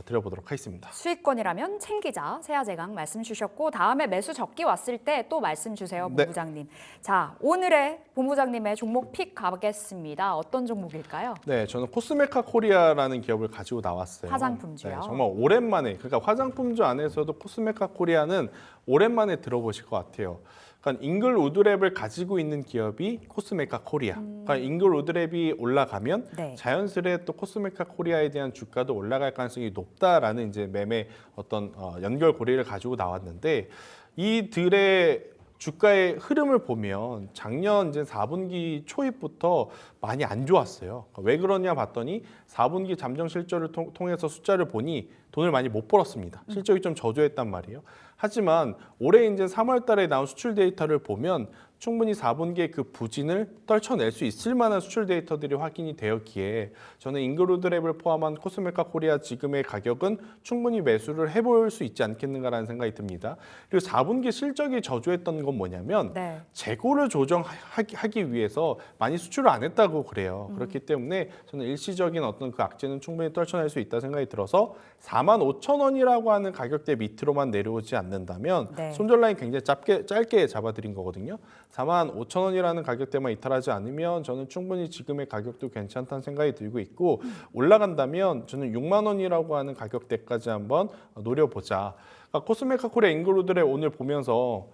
드려보도록 하겠습니다. 수익권이라면 챙기자 세아제강 말씀 주셨고 다음에 매수 적기 왔을 때 또 말씀 주세요, 네. 본부장님. 자, 오늘의 본부장님의 종목 픽 가겠습니다. 어떤 종목일까요? 네, 저는 코스메카 코리아라는 기업을 가지고 나왔어요. 화장품주요? 네, 정말 오랜만에, 그러니까 화장품주 안에서도 코스메카 코리아는 오랜만에 들어보실 것 같아요. 그러니까 잉글 우드랩을 가지고 있는 기업이 코스메카 코리아. 그러니까 잉글 우드랩이 올라가면 네. 자연스레 또 코스메카 코리아에 대한 주가도 올라갈 가능성이 높다라는 이제 매매 어떤 연결고리를 가지고 나왔는데 이들의 주가의 흐름을 보면 작년 이제 4분기 초입부터 많이 안 좋았어요. 왜 그러냐 봤더니 4분기 잠정 실적을 통해서 숫자를 보니 돈을 많이 못 벌었습니다. 실적이 좀 저조했단 말이에요. 하지만 올해 이제 3월 달에 나온 수출 데이터를 보면 충분히 4분기에 그 부진을 떨쳐낼 수 있을 만한 수출 데이터들이 확인이 되었기에 저는 잉그루드랩을 포함한 코스메카 코리아 지금의 가격은 충분히 매수를 해볼 수 있지 않겠는가라는 생각이 듭니다. 그리고 4분기 실적이 저조했던 건 뭐냐면 네. 재고를 조정하기 위해서 많이 수출을 안 했다고 그래요. 그렇기 때문에 저는 일시적인 어떤 그 악재는 충분히 떨쳐낼 수 있다 생각이 들어서 45,000원이라고 하는 가격대 밑으로만 내려오지 않는다면 네. 손절 라인 굉장히 짧게 잡아드린 거거든요. 45,000원이라는 가격대만 이탈하지 않으면 저는 충분히 지금의 가격도 괜찮다는 생각이 들고 있고 올라간다면 저는 6만 원이라고 하는 가격대까지 한번 노려보자. 그러니까 코스메카 코리아 잉그루드랩 오늘 보면서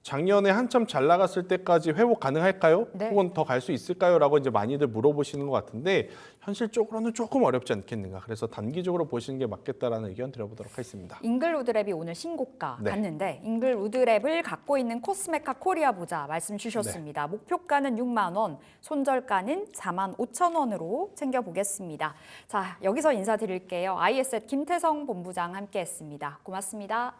작년에 한참 잘 나갔을 때까지 회복 가능할까요? 네. 혹은 더 갈 수 있을까요? 라고 이제 많이들 물어보시는 것 같은데 현실적으로는 조금 어렵지 않겠는가. 그래서 단기적으로 보시는 게 맞겠다라는 의견 드려보도록 하겠습니다. 잉글 우드랩이 오늘 신고가 네. 갔는데 잉글 우드랩을 갖고 있는 코스메카 코리아 보자 말씀 주셨습니다. 목표가는 6만 원, 손절가는 4만 5천 원으로 챙겨보겠습니다. 자, 여기서 인사드릴게요. IS앳 김태성 본부장 함께했습니다. 고맙습니다.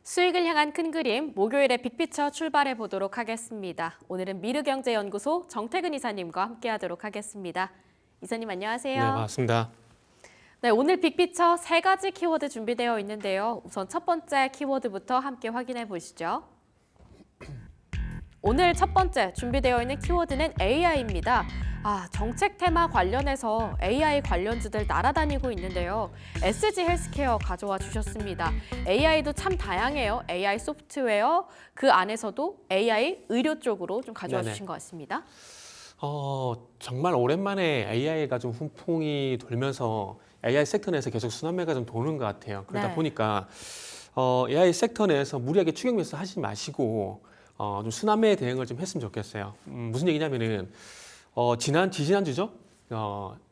수익을 향한 큰 그림, 목요일에 빅피처 출발해 보도록 하겠습니다. 오늘은 미르경제연구소 정태근 이사님과 함께하도록 하겠습니다. 이사님 안녕하세요. 네, 맞습니다. 네, 오늘 빅피처 3가지 키워드 준비되어 있는데요. 우선 첫 번째 키워드부터 함께 확인해 보시죠. 오늘 첫 번째 준비되어 있는 키워드는 AI입니다. 정책 테마 관련해서 AI 관련주들 날아다니고 있는데요. SG 헬스케어 가져와 주셨습니다. AI도 참 다양해요. AI 소프트웨어, 그 안에서도 AI 의료 쪽으로 좀 가져와 네네. 주신 것 같습니다. 정말 오랜만에 AI가 좀 훈풍이 돌면서 AI 섹터 내에서 계속 순환매가 좀 도는 것 같아요. 그러다 네. 보니까 AI 섹터 내에서 무리하게 추격 매수 하지 마시고 좀 순환매 대응을 좀 했으면 좋겠어요. 무슨 얘기냐면은 지지난주죠.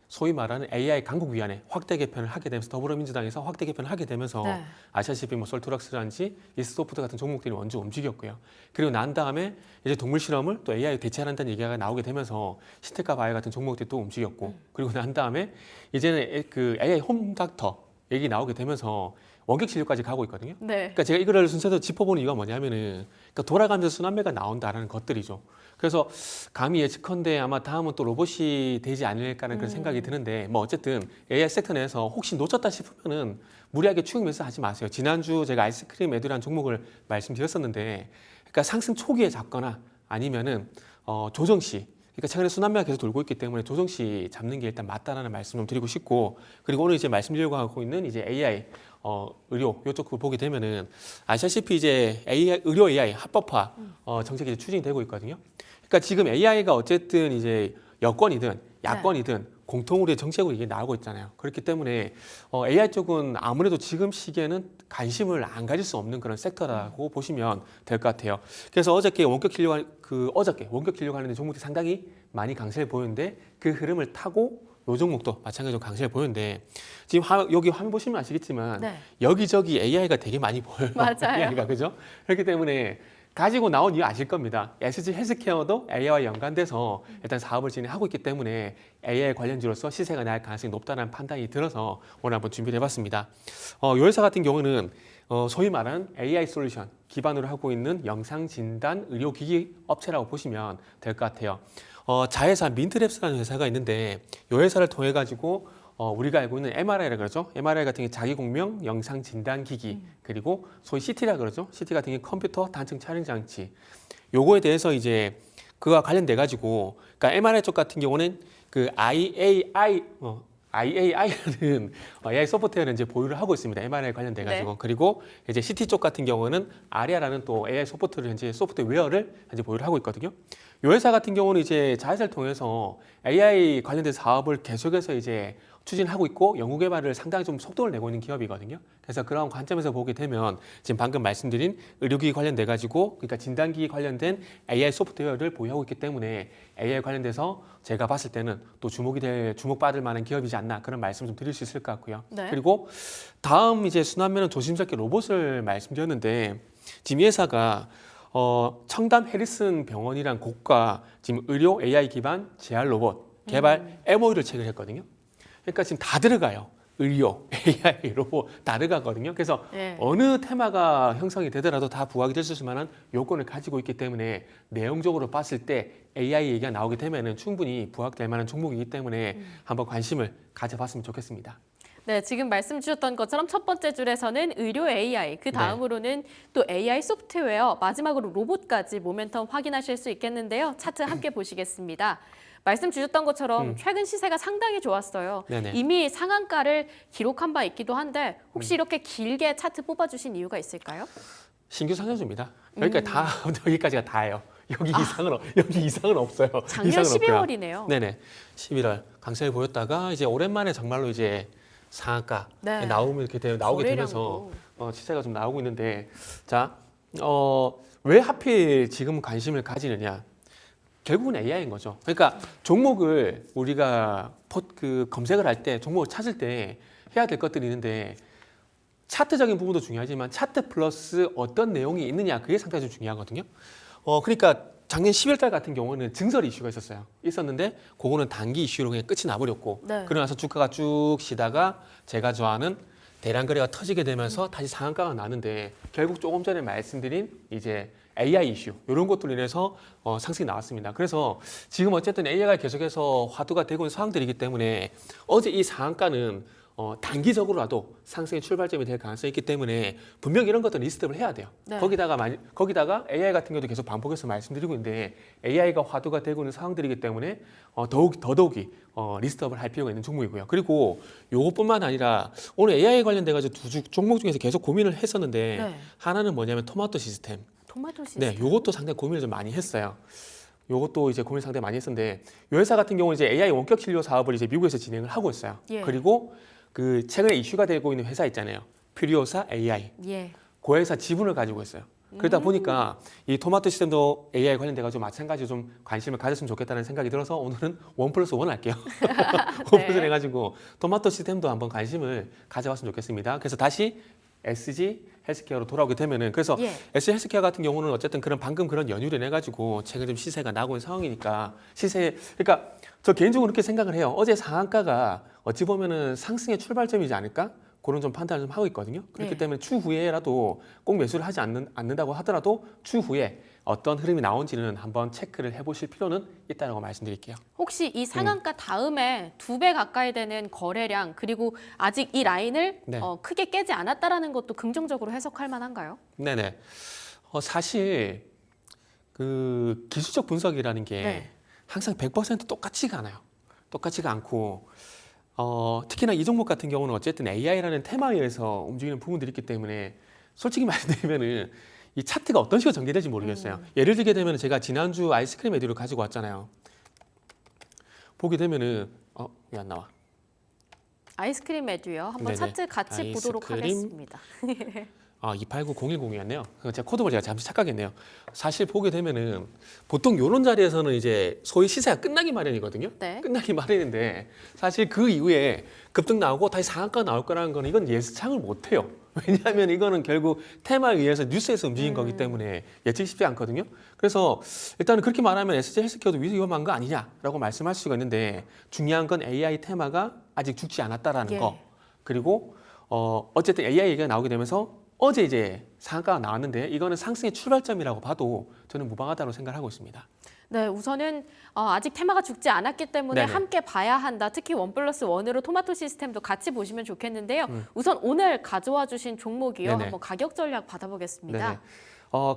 소위 말하는 AI 강국위원회 확대 개편을 하게 되면서 더불어민주당에서 확대 개편을 하게 되면서 네. 아시다시피 뭐 솔트락스라든지 이스소프트 같은 종목들이 먼저 움직였고요. 그리고 난 다음에 이제 동물 실험을 또 AI 대체한다는 얘기가 나오게 되면서 신테카 바이오 같은 종목들이 또 움직였고 그리고 난 다음에 이제는 그 AI 홈닥터 얘기 나오게 되면서 원격 진료까지 가고 있거든요. 네. 그러니까 제가 이거를 순서대로 짚어보는 이유가 뭐냐면은 그러니까 돌아가면서 순환매가 나온다라는 것들이죠. 그래서 감히 예측컨대 아마 다음은 또 로봇이 되지 않을까라는 그런 생각이 드는데 뭐 어쨌든 AI 섹터 내에서 혹시 놓쳤다 싶으면은 무리하게 추격 매수하지 마세요. 지난주 제가 아이스크림 애들이라는 종목을 말씀드렸었는데 그러니까 상승 초기에 잡거나 아니면은 조정 시 그러니까 최근에 순환매가 계속 돌고 있기 때문에 조정 시 잡는 게 일단 맞다라는 말씀 좀 드리고 싶고 그리고 오늘 이제 말씀드리려고 하고 있는 이제 AI 의료 이쪽 그 보게 되면은 아시다시피 이제 AI 의료 AI 합법화 정책이 이제 추진이 되고 있거든요. 그러니까 지금 AI가 어쨌든 이제 여권이든 야권이든 공통으로 정책으로 이게 나오고 있잖아요. 그렇기 때문에 AI 쪽은 아무래도 지금 시기에는 관심을 안 가질 수 없는 그런 섹터라고 보시면 될 것 같아요. 그래서 어저께 원격 진료 관련된 종목들이 상당히 많이 강세를 보였는데 그 흐름을 타고 요 종목도 마찬가지로 강세를 보였는데 지금 여기 화면 보시면 아시겠지만 네. 여기저기 AI가 되게 많이 보여요. 맞아요. AI가 그죠? 그렇기 때문에 가지고 나온 이유 아실 겁니다. SG 헬스케어도 AI와 연관돼서 일단 사업을 진행하고 있기 때문에 AI 관련주로서 시세가 날 가능성이 높다는 판단이 들어서 오늘 한번 준비를 해봤습니다. 요 회사 같은 경우는 소위 말하는 AI 솔루션 기반으로 하고 있는 영상 진단 의료기기 업체라고 보시면 될 것 같아요. 자회사 민트랩스라는 회사가 있는데 이 회사를 통해 가지고 우리가 알고 있는 MRI라 그러죠. MRI 같은 게 자기공명 영상 진단 기기 그리고 소위 CT라 그러죠. CT 같은 게 컴퓨터 단층 촬영 장치. 요거에 대해서 이제 그와 관련돼 가지고 그러니까 MRI 쪽 같은 경우는 그 IAI라는 AI 소프트웨어를 이제 보유를 하고 있습니다. MRI 관련돼 가지고 네. 그리고 이제 CT 쪽 같은 경우는 아리아라는 또 AI 소프트웨어를 현재 소프트웨어를 현재 보유를 하고 있거든요. 이 회사 같은 경우는 이제 자회사를 통해서 AI 관련된 사업을 계속해서 이제 추진하고 있고 연구 개발을 상당히 좀 속도를 내고 있는 기업이거든요. 그래서 그런 관점에서 보게 되면 지금 방금 말씀드린 의료기기 관련돼 가지고 그러니까 진단기기 관련된 AI 소프트웨어를 보유하고 있기 때문에 AI 관련돼서 제가 봤을 때는 또 주목받을 만한 기업이지 않나 그런 말씀 좀 드릴 수 있을 것 같고요. 네. 그리고 다음 이제 순환면은 조심스럽게 로봇을 말씀드렸는데 지금 이 회사가 청담 해리슨 병원이란 곳과 지금 의료 AI 기반 재활 로봇 개발 MOU를 체결했거든요. 그러니까 지금 다 들어가요. 의료, AI, 로봇 다 들어가거든요. 그래서 네. 어느 테마가 형성이 되더라도 다 부각이 될 수 있을 만한 요건을 가지고 있기 때문에 내용적으로 봤을 때 AI 얘기가 나오게 되면은 충분히 부각될 만한 종목이기 때문에 한번 관심을 가져봤으면 좋겠습니다. 네, 지금 말씀 주셨던 것처럼 첫 번째 줄에서는 의료 AI, 그 다음으로는 또 AI 소프트웨어, 마지막으로 로봇까지 모멘텀 확인하실 수 있겠는데요. 차트 함께 보시겠습니다. 말씀 주셨던 것처럼 최근 시세가 상당히 좋았어요. 네네. 이미 상한가를 기록한 바 있기도 한데 혹시 이렇게 길게 차트 뽑아주신 이유가 있을까요? 신규 상장주입니다. 여기까지 다 여기까지가 다예요. 여기 이상은 없어요. 작년 이상은 없고요. 12월이네요. 네네. 11월 강세를 보였다가 이제 오랜만에 정말로 이제 상한가 네. 나오게 거래량도. 되면서 시세가 좀 나오고 있는데 자, 왜 하필 지금 관심을 가지느냐? 결국은 AI인 거죠. 그러니까 종목을 우리가 검색을 할 때 종목을 찾을 때 해야 될 것들이 있는데 차트적인 부분도 중요하지만 차트 플러스 어떤 내용이 있느냐 그게 상당히 좀 중요하거든요. 그러니까 작년 12월 달 같은 경우는 증설 이슈가 있었는데 그거는 단기 이슈로 그냥 끝이 나버렸고 네. 그러고 나서 주가가 쭉 쉬다가 제가 좋아하는 대량 거래가 터지게 되면서 다시 상한가가 나는데 결국 조금 전에 말씀드린 이제 AI 이슈 이런 것들로 인해서 상승이 나왔습니다. 그래서 지금 어쨌든 AI가 계속해서 화두가 되고 있는 상황들이기 때문에 어제 이 상한가는 단기적으로라도 상승의 출발점이 될 가능성이 있기 때문에 분명 이런 것들은 리스트업을 해야 돼요. 네. 거기다가 AI 같은 경우도 계속 반복해서 말씀드리고 있는데 AI가 화두가 되고 있는 상황들이기 때문에 더더욱이 리스트업을 할 필요가 있는 종목이고요. 그리고 요것뿐만 아니라 오늘 AI 관련돼 가지고 두 종목 중에서 계속 고민을 했었는데 네. 하나는 뭐냐면 토마토 시스템. 토마토 시스템. 네, 요것도 상당히 고민을 좀 많이 했어요. 요것도 이제 고민 상당히 많이 했었는데 이 회사 같은 경우는 이제 AI 원격 진료 사업을 이제 미국에서 진행을 하고 있어요. 예. 그리고 그 최근에 이슈가 되고 있는 회사 있잖아요. 퓨리오사 AI. 예. 그 회사 지분을 가지고 있어요. 그러다 보니까 이 토마토 시스템도 AI 관련돼가지고 마찬가지로 좀 관심을 가졌으면 좋겠다는 생각이 들어서 오늘은 1+1 할게요. 1+1 해가지고 토마토 시스템도 한번 관심을 가져봤으면 좋겠습니다. 그래서 다시 SG 헬스케어로 돌아오게 되면은 그래서 SG 헬스케어 같은 경우는 어쨌든 그런 방금 그런 연유를 내 가지고 최근 좀 시세가 나고 있는 상황이니까 그러니까 저 개인적으로 그렇게 생각을 해요. 어제 상한가가 어찌 보면은 상승의 출발점이지 않을까? 그런 좀 판단을 좀 하고 있거든요. 그렇기 때문에 추후에라도 꼭 매수를 하지 않는다고 하더라도 추후에 어떤 흐름이 나온지는 한번 체크를 해보실 필요는 있다고 말씀드릴게요. 혹시 이 상한가 다음에 2배 가까이 되는 거래량 그리고 아직 이 라인을 네. 크게 깨지 않았다라는 것도 긍정적으로 해석할 만한가요? 네네. 사실 그 기술적 분석이라는 게 항상 100% 똑같지가 않아요. 똑같지가 않고 특히나 이 종목 같은 경우는 어쨌든 AI라는 테마에 의해서 움직이는 부분들이 있기 때문에 솔직히 말씀드리면은 이 차트가 어떤 식으로 전개될지 모르겠어요. 예를 들게 되면 제가 지난주 아이스크림 에듀를 가지고 왔잖아요. 보게 되면은 왜 안 나와? 아이스크림 에듀요. 한번 네네. 차트 같이 보도록 하겠습니다. 289010이었네요. 제가 코드를 제가 잠시 착각했네요. 사실 보게 되면은 보통 이런 자리에서는 이제 소위 시세가 끝나기 마련이거든요. 네. 끝나기 마련인데 사실 그 이후에 급등 나오고 다시 상한가 나올 거라는 건 이건 예상을 못 해요. 왜냐하면 이거는 결국 테마에 의해서 뉴스에서 움직인 거기 때문에 예측이 쉽지 않거든요. 그래서 일단은 그렇게 말하면 SG 헬스케어도 위험한 거 아니냐라고 말씀할 수가 있는데 중요한 건 AI 테마가 아직 죽지 않았다라는 거. 그리고 어쨌든 AI 얘기가 나오게 되면서 어제 이제 상한가가 나왔는데 이거는 상승의 출발점이라고 봐도 저는 무방하다고 생각하고 있습니다. 네, 우선은 아직 테마가 죽지 않았기 때문에 네네. 함께 봐야 한다. 특히 1+1으로 토마토 시스템도 같이 보시면 좋겠는데요. 우선 오늘 가져와 주신 종목이요. 네네. 한번 가격 전략 받아보겠습니다. 네네.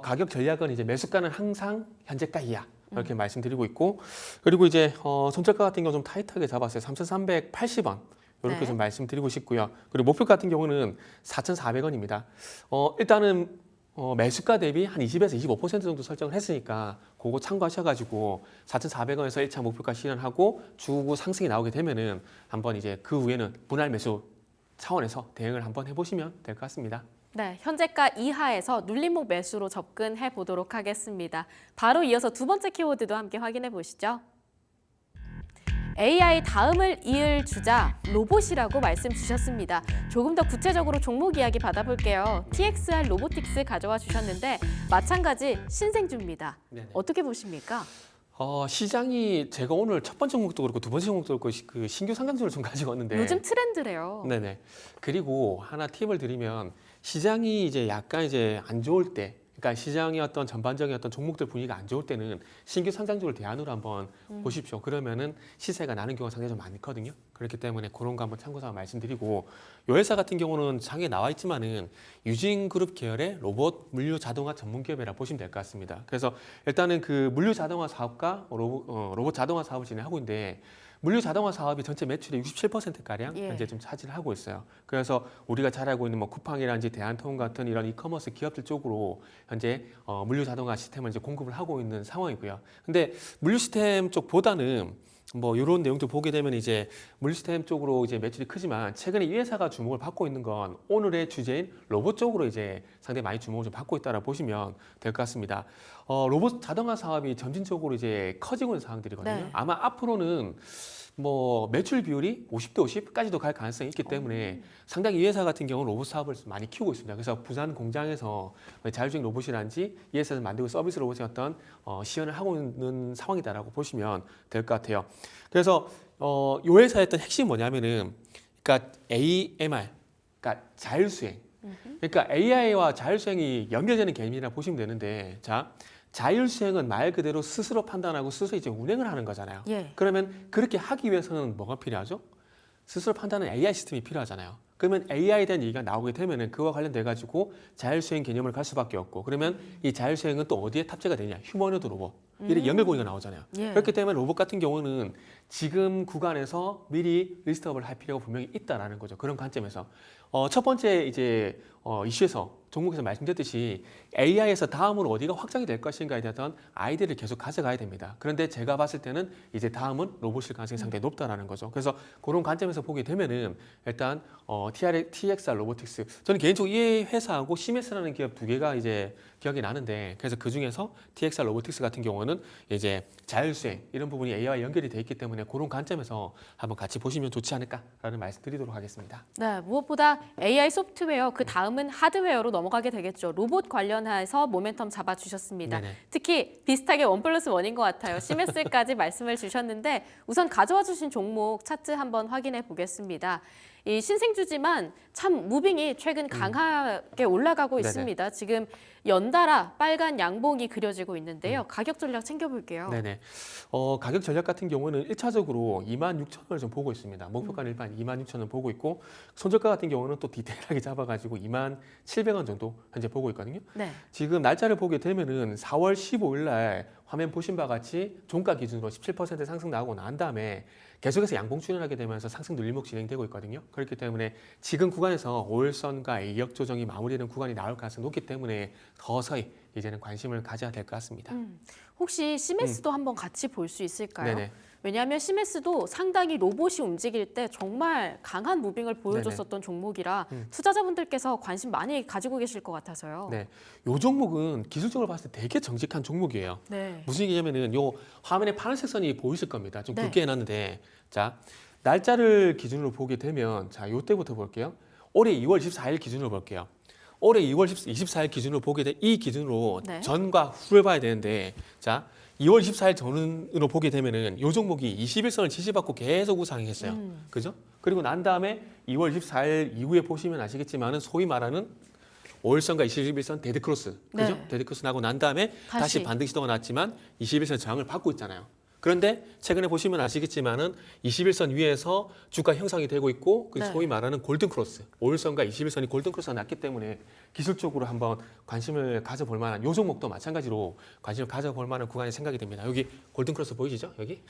가격 전략은 이제 매수가는 항상 현재가 이하 이렇게 말씀드리고 있고 그리고 이제 손절가 같은 경우 좀 타이트하게 잡았어요. 3,380원. 이렇게 네. 좀 말씀드리고 싶고요. 그리고 목표 같은 경우는 4,400원입니다. 일단은 매수가 대비 한 20에서 25% 정도 설정을 했으니까 그거 참고하셔가지고 4,400원에서 1차 목표가 실현하고 주고 상승이 나오게 되면은 한번 이제 그 후에는 분할 매수 차원에서 대응을 한번 해보시면 될 것 같습니다. 네, 현재가 이하에서 눌림목 매수로 접근해 보도록 하겠습니다. 바로 이어서 두 번째 키워드도 함께 확인해 보시죠. AI 다음을 이을 주자 로봇이라고 말씀 주셨습니다. 조금 더 구체적으로 종목 이야기 받아볼게요. TXR 로보틱스 가져와 주셨는데 마찬가지 신생주입니다. 네네. 어떻게 보십니까? 시장이 제가 오늘 첫 번째 종목도 그렇고 두 번째 종목도 그렇고 그 신규 상장주를 좀 가지고 왔는데 요즘 트렌드래요. 네네. 그리고 하나 팁을 드리면 시장이 이제 약간 이제 안 좋을 때, 그러니까 시장의 어떤 전반적인 어떤 종목들 분위기가 안 좋을 때는 신규 상장주를 대안으로 한번 보십시오. 그러면은 시세가 나는 경우가 상당히 좀 많거든요. 그렇기 때문에 그런 거 한번 참고사항 말씀드리고 이 회사 같은 경우는 장에 나와 있지만은 유진그룹 계열의 로봇 물류 자동화 전문 기업이라 보시면 될 것 같습니다. 그래서 일단은 그 물류 자동화 사업과 로봇 자동화 사업을 진행하고 있는데. 물류 자동화 사업이 전체 매출의 67%가량 현재 좀 차지를 하고 있어요. 그래서 우리가 잘 알고 있는 뭐 쿠팡이라든지 대한통운 같은 이런 이커머스 기업들 쪽으로 현재 물류 자동화 시스템을 이제 공급을 하고 있는 상황이고요. 근데 물류 시스템 쪽보다는 뭐 이런 내용도 보게 되면 이제 물류 시스템 쪽으로 이제 매출이 크지만 최근에 이 회사가 주목을 받고 있는 건 오늘의 주제인 로봇 쪽으로 이제 상당히 많이 주목을 좀 받고 있다라 보시면 될 것 같습니다. 로봇 자동화 사업이 점진적으로 이제 커지고 있는 상황들이거든요. 네. 아마 앞으로는 뭐 매출 비율이 50대 50까지도 갈 가능성이 있기 때문에 상당히 이 회사 같은 경우는 로봇 사업을 많이 키우고 있습니다. 그래서 부산 공장에서 자율주행 로봇이라든지 이 회사에서 만들고 서비스 로봇의 어떤 시연을 하고 있는 상황이다라고 보시면 될 것 같아요. 그래서 이 회사의 어떤 핵심이 뭐냐면은 그러니까 AMR, 그러니까 자율주행. 그러니까 AI와 자율주행이 연결되는 개념이라 보시면 되는데 자. 자율주행은 말 그대로 스스로 판단하고 스스로 이제 운행을 하는 거잖아요. 그러면 그렇게 하기 위해서는 뭐가 필요하죠? 스스로 판단하는 AI 시스템이 필요하잖아요. 그러면 AI에 대한 얘기가 나오게 되면은 그와 관련돼 가지고 자율주행 개념을 갈 수밖에 없고 그러면 이 자율주행은 또 어디에 탑재가 되냐? 휴머노드 로봇. 이렇게 연결고리가 나오잖아요. 그렇기 때문에 로봇 같은 경우는 지금 구간에서 미리 리스트업을 할 필요가 분명히 있다라는 거죠. 그런 관점에서 첫 번째 이제 이슈에서 종목에서 말씀드렸듯이 AI에서 다음으로 어디가 확장이 될 것인가에 대한 아이디어를 계속 가져가야 됩니다. 그런데 제가 봤을 때는 이제 다음은 로봇일 가능성이 상당히 높다라는 거죠. 그래서 그런 관점에서 보게 되면은 일단 TXR 로보틱스, 저는 개인적으로 이 회사하고 시메스라는 기업 두 개가 이제 기억이 나는데, 그래서 그 중에서 TXR 로보틱스 같은 경우는 이제 자율주행 이런 부분이 AI와 연결이 돼 있기 때문에 그런 관점에서 한번 같이 보시면 좋지 않을까라는 말씀드리도록 하겠습니다. 네, 무엇보다 AI 소프트웨어 그 다음은 하드웨어로 넘어가게 되겠죠. 로봇 관련해서 모멘텀 잡아주셨습니다. 네네. 특히 비슷하게 1+1인 것 같아요. 시메스까지 말씀을 주셨는데 우선 가져와 주신 종목 차트 한번 확인해 보겠습니다. 이 신생주지만 참 무빙이 최근 강하게 올라가고 네네. 있습니다. 지금 연달아 빨간 양봉이 그려지고 있는데요. 가격 전략 챙겨볼게요. 네네. 가격 전략 같은 경우는 1차적으로 26,000원을 좀 보고 있습니다. 목표가는 일단 26,000원 보고 있고, 손절가 같은 경우는 또 디테일하게 잡아가지고 27,000원 정도 현재 보고 있거든요. 네. 지금 날짜를 보게 되면은 4월 15일 날 화면 보신 바와 같이 종가 기준으로 17% 상승 나오고 난 다음에 계속해서 양봉 출현하게 되면서 상승 눌림목 진행되고 있거든요. 그렇기 때문에 지금 구간에서 5일선과 A역 조정이 마무리되는 구간이 나올 가능성이 높기 때문에 서서히 이제는 관심을 가져야 될 것 같습니다. 혹시 시메스도 한번 같이 볼 수 있을까요? 네네. 왜냐하면 시메스도 상당히 로봇이 움직일 때 정말 강한 무빙을 보여줬었던 종목이라 투자자분들께서 관심 많이 가지고 계실 것 같아서요. 네, 요 종목은 기술적으로 봤을 때 되게 정직한 종목이에요. 네. 무슨 얘기냐면은 요 화면에 파란색 선이 보이실 겁니다. 좀 네. 굵게 해놨는데, 자, 날짜를 기준으로 보게 되면, 자, 요때부터 볼게요. 올해 2월 14일 기준으로 볼게요. 올해 2월 24일 기준으로 보게 돼, 이 기준으로 네. 전과 후를 봐야 되는데, 자, 2월 24일 전으로 보게 되면은 요 종목이 21선을 지지받고 계속 우상했어요. 그죠? 그리고 난 다음에 2월 24일 이후에 보시면 아시겠지만은 소위 말하는 5일선과 21선 데드크로스, 그죠? 네. 데드크로스 나고 난 다음에 다시. 다시 반등 시도가 났지만 21선 저항을 받고 있잖아요. 그런데 최근에 보시면 아시겠지만은 21선 위에서 주가 형성이 되고 있고, 그 네. 소위 말하는 골든 크로스, 5일선과 21선이 골든 크로스가 났기 때문에 기술적으로 한번 관심을 가져볼 만한, 요 종목도 마찬가지로 관심을 가져볼 만한 구간이 생각이 됩니다. 여기 골든 크로스 보이시죠? 여기?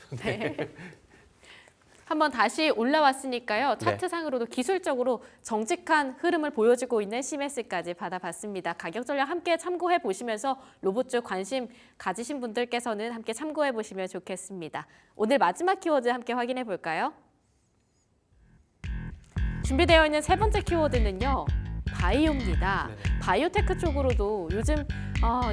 한번 다시 올라왔으니까요. 차트상으로도 기술적으로 정직한 흐름을 보여주고 있는 시메스까지 받아봤습니다. 가격 전략 함께 참고해 보시면서 로봇 쪽 관심 가지신 분들께서는 함께 참고해 보시면 좋겠습니다. 오늘 마지막 키워드 함께 확인해 볼까요? 준비되어 있는 세 번째 키워드는요. 바이오입니다. 네네. 바이오테크 쪽으로도 요즘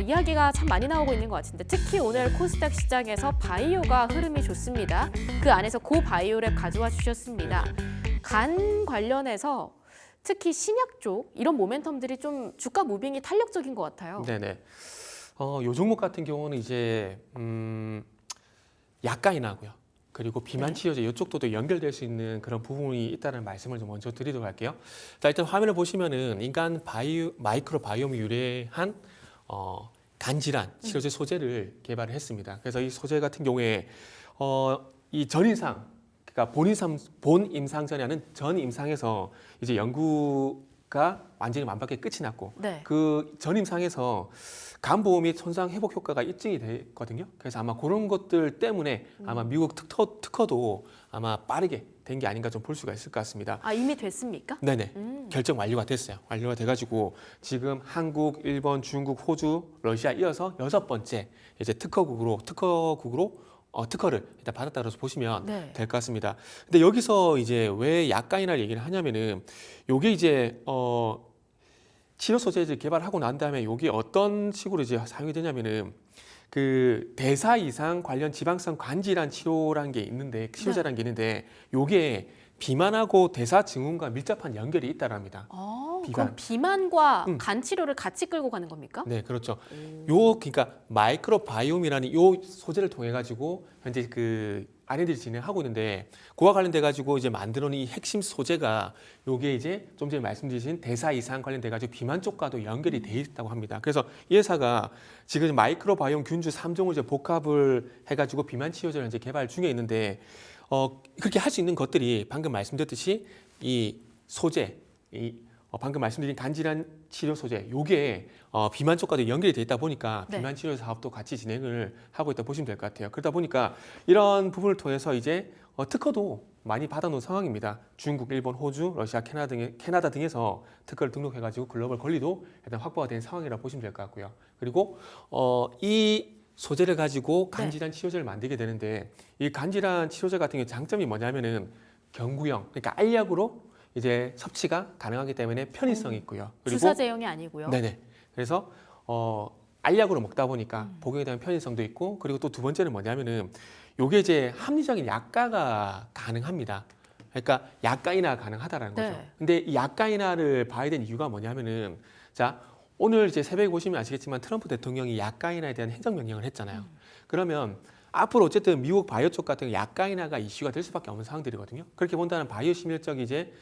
이야기가 참 많이 나오고 있는 것 같은데, 특히 오늘 코스닥 시장에서 바이오가 흐름이 좋습니다. 그 안에서 고바이오랩 가져와 주셨습니다. 간 관련해서 특히 신약 쪽 이런 모멘텀들이 좀 주가 무빙이 탄력적인 것 같아요. 네네. 요 종목 같은 경우는 이제 약간이 나고요. 그리고 비만 치료제 이쪽도 또 연결될 수 있는 그런 부분이 있다는 말씀을 좀 먼저 드리도록 할게요. 자, 일단 화면을 보시면은 인간 마이크로 바이옴이 유래한 간 질환 치료제 소재를 개발을 했습니다. 그래서 이 소재 같은 경우에 이 전임상, 그러니까 본 임상 전이 아닌 전 임상에서 이제 연구가 완전히 완벽하게 끝이 났고, 네. 그 전 임상에서 간보험 및 손상 회복 효과가 입증이 됐거든요. 그래서 아마 그런 것들 때문에 아마 미국 특허도 아마 빠르게 된 게 아닌가 좀 볼 수가 있을 것 같습니다. 아, 이미 됐습니까? 네네. 결정 완료가 됐어요. 완료가 돼가지고 지금 한국, 일본, 중국, 호주, 러시아 이어서 6번째 이제 특허를 일단 받았다 그래서 보시면 네. 될 것 같습니다. 근데 여기서 이제 왜 약간이나 얘기를 하냐면은 요게 이제 치료 소재를 개발하고 난 다음에 요게 어떤 식으로 이제 사용이 되냐면은 그 대사 이상 관련 지방성 관질환 치료라는 게 있는데, 치료제라는 게 있는데, 요게 비만하고 대사 증후군과 밀접한 연결이 있다랍니다. 그럼 비만과 음. 간 치료를 같이 끌고 가는 겁니까? 네, 그렇죠. 그러니까 마이크로바이옴이라는 요 소재를 통해 가지고 현재 그 R&D를 진행하고 있는데, 그와 관련돼 가지고 이제 만들어낸 이 핵심 소재가 요게 이제 좀 전에 말씀드린 대사 이상 관련돼 가지고 비만 쪽과도 연결이 돼 있다고 합니다. 그래서 이 회사가 지금 마이크로바이옴 균주 3종을 이제 복합을 해 가지고 비만 치료제를 이제 개발 중에 있는데, 그렇게 할 수 있는 것들이 방금 말씀드렸듯이 이 소재, 방금 말씀드린 간질환 치료 소재, 요게 비만 쪽과도 연결이 돼 있다 보니까 네. 비만 치료 사업도 같이 진행을 하고 있다 보시면 될 것 같아요. 그러다 보니까 이런 부분을 통해서 이제 특허도 많이 받아놓은 상황입니다. 중국, 일본, 호주, 러시아, 캐나다 등에서 특허를 등록해가지고 글로벌 권리도 일단 확보가 된 상황이라고 보시면 될 것 같고요. 그리고 이 소재를 가지고 간질환 치료제를 만들게 되는데 이 간질환 치료제 같은 경우 장점이 뭐냐면은 경구형, 그러니까 알약으로 이제 섭취가 가능하기 때문에 편의성이 있고요. 그리고 주사 제형이 아니고요. 네네. 그래서 알약으로 먹다 보니까 복용에 대한 편의성도 있고, 그리고 또 두 번째는 뭐냐면은 요게 이제 합리적인 약가가 가능합니다. 그러니까 약가 인하가 가능하다라는 거죠. 네. 근데 이 약가 인하를 봐야 되는 이유가 뭐냐면은 자, 오늘 이제 새벽에 보시면 아시겠지만 트럼프 대통령이 약가 인하에 대한 행정명령을 했잖아요. 그러면 앞으로 어쨌든 미국 바이오 쪽 같은 약가 인하가 이슈가 될 수밖에 없는 상황들이거든요. 그렇게 본다는 바이오 시밀 쪽이 이제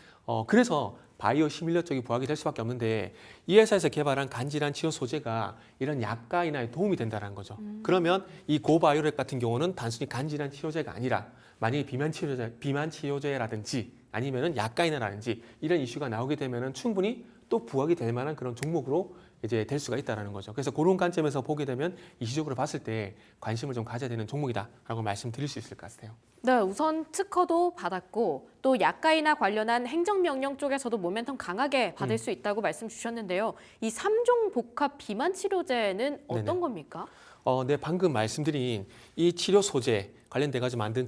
그래서 바이오 시밀러 쪽이 부각이 될 수밖에 없는데 이 회사에서 개발한 간질환 치료 소재가 이런 약가 인하에 도움이 된다는 거죠. 그러면 이 고바이오랩 같은 경우는 단순히 간질환 치료제가 아니라 만약에 비만 치료제라든지 아니면은 약가 인하라든지 이런 이슈가 나오게 되면은 충분히 또 부각이 될 만한 그런 종목으로 이제 될 수가 있다라는 거죠. 그래서 그런 관점에서 보게 되면 이슈적으로 봤을 때 관심을 좀 가져야 되는 종목이다라고 말씀드릴 수 있을 것 같아요. 네, 우선 특허도 받았고 또 약가이나 관련한 행정명령 쪽에서도 모멘텀 강하게 받을 수 있다고 말씀 주셨는데요. 이 3종 복합 비만 치료제는 어떤 네네. 겁니까? 네, 방금 말씀드린 이 치료 소재 관련돼 가지고 만든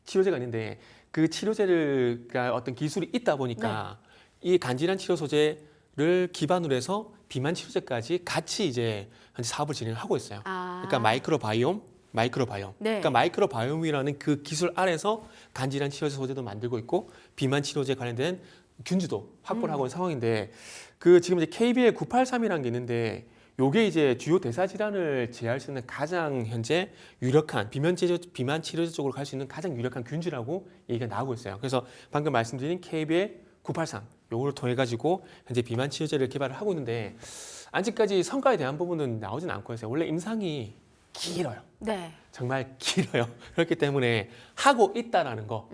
치료제가 있는데 그 치료제가 어떤 기술이 있다 보니까 이 간질환 치료 소재를 기반으로 해서 비만 치료제까지 같이 이제 현재 사업을 진행하고 있어요. 그러니까 마이크로바이옴. 네. 그러니까 마이크로바이옴이라는 그 기술 아래서 간질환 치료제 소재도 만들고 있고 비만 치료제 관련된 균주도 확보를 하고 있는 상황인데 그 지금 이제 KBL 983이라는 게 있는데 요게 이제 주요 대사 질환을 제어할 수 있는 가장 현재 유력한 비만 치료제 쪽으로 갈 수 있는 가장 유력한 균주라고 얘기가 나오고 있어요. 그래서 방금 말씀드린 KBL 983 요거를 통해 가지고 현재 비만 치료제를 개발을 하고 있는데 아직까지 성과에 대한 부분은 나오진 않고 있어요. 원래 임상이 길어요. 네. 정말 길어요. 그렇기 때문에 하고 있다라는 거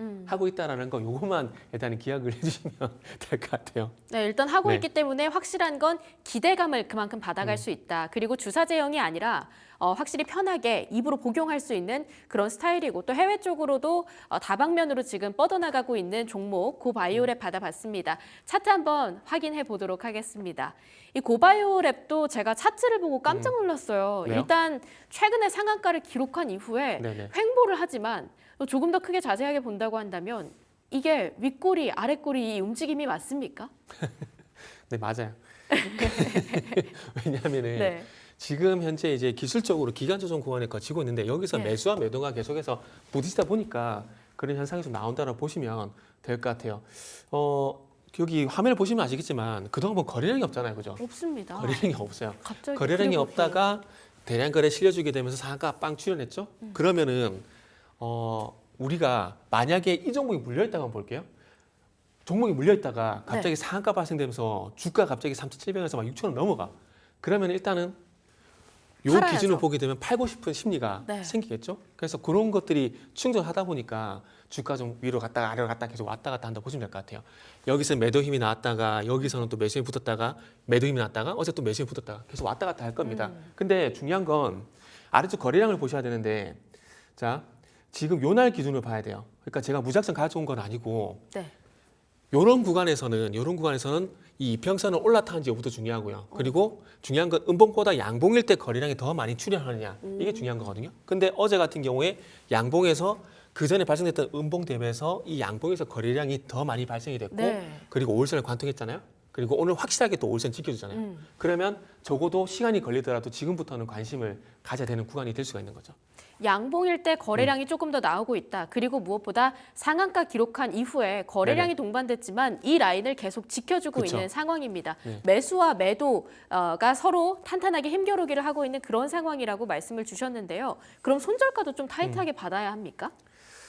요것만 일단 기약을 해주시면 될 것 같아요. 네, 일단 하고 네. 있기 때문에 확실한 건 기대감을 그만큼 받아갈 수 있다. 그리고 주사 제형이 아니라 확실히 편하게 입으로 복용할 수 있는 그런 스타일이고 또 해외 쪽으로도 다방면으로 지금 뻗어나가고 있는 종목 고바이오랩 받아봤습니다. 차트 한번 확인해 보도록 하겠습니다. 이 고바이오랩도 제가 차트를 보고 깜짝 놀랐어요. 왜요? 일단 최근에 상한가를 기록한 이후에 네네. 횡보를 하지만 조금 더 크게 자세하게 본다고 한다면 이게 윗꼬리, 아랫꼬리 이 움직임이 맞습니까? 네, 맞아요. 왜냐하면은 네. 지금 현재 이제 기술적으로 기간 조정 구간에 거치고 있는데 여기서 네. 매수와 매도가 계속해서 부딪히다 보니까 그런 현상이 좀 나온다고 보시면 될 것 같아요. 여기 화면을 보시면 아시겠지만 그동안 뭐 거래량이 없잖아요, 그죠? 없습니다. 거래량이 없어요. 갑자기 거래량이 그래 없다가 대량 거래 실려주게 되면서 상한가 빵 출현했죠. 그러면은 우리가 만약에 이 종목이 물려 있다고 한번 볼게요. 종목이 물려 있다가 갑자기 상한가 발생되면서 주가 갑자기 3,700원에서 막 6,000원 넘어가. 그러면 일단은 요 팔아야죠. 기준을 보게 되면 팔고 싶은 심리가 네. 생기겠죠. 그래서 그런 것들이 충족하다 보니까 주가 좀 위로 갔다가 아래로 갔다가 계속 왔다 갔다 한다 보시면 될 것 같아요. 여기서 매도 힘이 나왔다가 여기서는 또 매수 힘이 붙었다가 매도 힘이 나왔다가 어제 또 매수 힘이 붙었다가 계속 왔다 갔다 할 겁니다. 근데 중요한 건 아래쪽 거래량을 보셔야 되는데 자 지금 요 날 기준을 봐야 돼요. 그러니까 제가 무작정 가져온 건 아니고 네. 요런 구간에서는 이 이평선은 올라타는지 여부도 중요하고요. 그리고 중요한 건 음봉보다 양봉일 때 거래량이 더 많이 출현하느냐 이게 중요한 거거든요. 근데 어제 같은 경우에 양봉에서 그 전에 발생됐던 음봉 대비해서 이 양봉에서 거래량이 더 많이 발생이 됐고 네. 그리고 5일선을 관통했잖아요. 그리고 오늘 확실하게 또 5일선 지켜주잖아요. 그러면 적어도 시간이 걸리더라도 지금부터는 관심을 가져야 되는 구간이 될 수가 있는 거죠. 양봉일 때 거래량이 조금 더 나오고 있다. 그리고 무엇보다 상한가 기록한 이후에 거래량이 동반됐지만 이 라인을 계속 지켜주고 그쵸. 있는 상황입니다. 네. 매수와 매도가 서로 탄탄하게 힘겨루기를 하고 있는 그런 상황이라고 말씀을 주셨는데요. 그럼 손절가도 좀 타이트하게 받아야 합니까?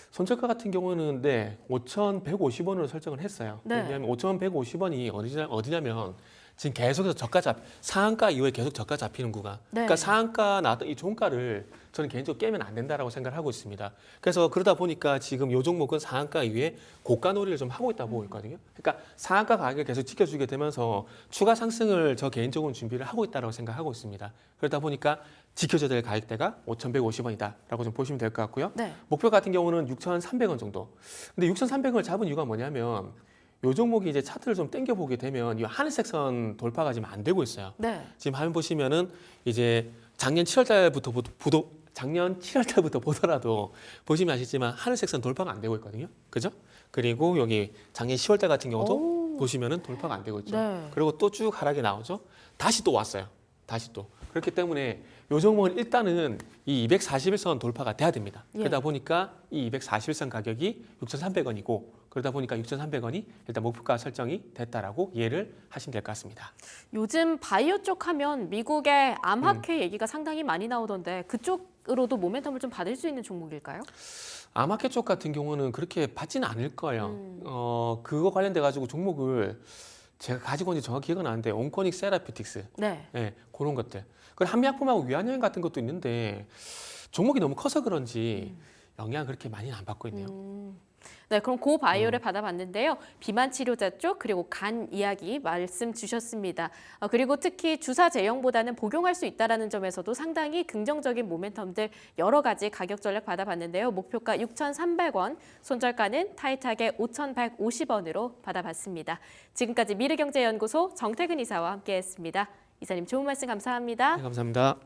손절가 같은 경우는 네, 5,150원으로 설정을 했어요. 네. 왜냐하면 5,150원이 어디냐면 지금 계속해서 상한가 이후에 계속 저가 잡히는 구간. 네. 그러니까 상한가 나왔던 이 종가를 저는 개인적으로 깨면 안 된다라고 생각을 하고 있습니다. 그래서 그러다 보니까 지금 이 종목은 상한가 이후에 고가 놀이를 좀 하고 있다고 보고 있거든요. 그러니까 상한가 가격을 계속 지켜주게 되면서 추가 상승을 저 개인적으로는 준비를 하고 있다고 생각하고 있습니다. 그러다 보니까 지켜줘야 될 가격대가 5,150원이다라고 좀 보시면 될 것 같고요. 네. 목표 같은 경우는 6,300원 정도. 근데 6,300원을 잡은 이유가 뭐냐면 요 종목이 이제 차트를 좀 당겨 보게 되면 이 하늘색 선 돌파가 지금 안 되고 있어요. 네. 지금 화면 보시면은 이제 작년 7월달부터 보더라도 보시면 아시지만 하늘색 선 돌파가 안 되고 있거든요. 그죠? 그리고 여기 작년 10월달 같은 경우도 오. 보시면은 돌파가 안 되고 있죠. 네. 그리고 또 쭉 하락이 나오죠. 다시 또 왔어요. 다시 또. 그렇기 때문에 요 종목은 일단은 이 241선 돌파가 돼야 됩니다. 예. 그러다 보니까 이 241선 가격이 6,300원이고 그러다 보니까 6,300원이 일단 목표가 설정이 됐다라고 이해를 하시면 될 것 같습니다. 요즘 바이오 쪽 하면 미국의 암학회 얘기가 상당히 많이 나오던데 그쪽으로도 모멘텀을 좀 받을 수 있는 종목일까요? 아마켓 쪽 같은 경우는 그렇게 받지는 않을 거예요. 그거 관련돼 가지고 종목을 제가 가지고 온지 정확히 기억은 안 나는데 온코닉 세라피틱스, 네. 네, 그런 것들. 그리고 한미약품하고 위안여행 같은 것도 있는데 종목이 너무 커서 그런지 영향 그렇게 많이는 안 받고 있네요. 네, 그럼 고 바이오를 받아봤는데요. 비만 치료제 쪽 그리고 간 이야기 말씀 주셨습니다. 그리고 특히 주사 제형보다는 복용할 수 있다는 점에서도 상당히 긍정적인 모멘텀들 여러 가지 가격 전략 받아봤는데요. 목표가 6,300원, 손절가는 타이트하게 5,150원으로 받아봤습니다. 지금까지 미르경제연구소 정태근 이사와 함께했습니다. 이사님 좋은 말씀 감사합니다. 네, 감사합니다.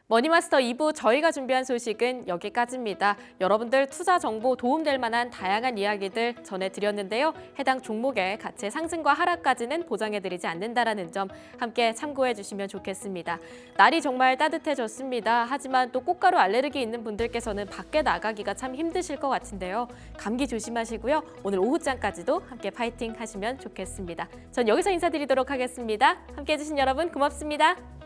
머니마스터 2부 저희가 준비한 소식은 여기까지입니다. 여러분들 투자 정보 도움될 만한 다양한 이야기들 전해드렸는데요. 해당 종목의 가치 상승과 하락까지는 보장해드리지 않는다는 점 함께 참고해 주시면 좋겠습니다. 날이 정말 따뜻해졌습니다. 하지만 또 꽃가루 알레르기 있는 분들께서는 밖에 나가기가 참 힘드실 것 같은데요. 감기 조심하시고요. 오늘 오후장까지도 함께 파이팅 하시면 좋겠습니다. 전 여기서 인사드리도록 하겠습니다. 함께해 주신 여러분 고맙습니다.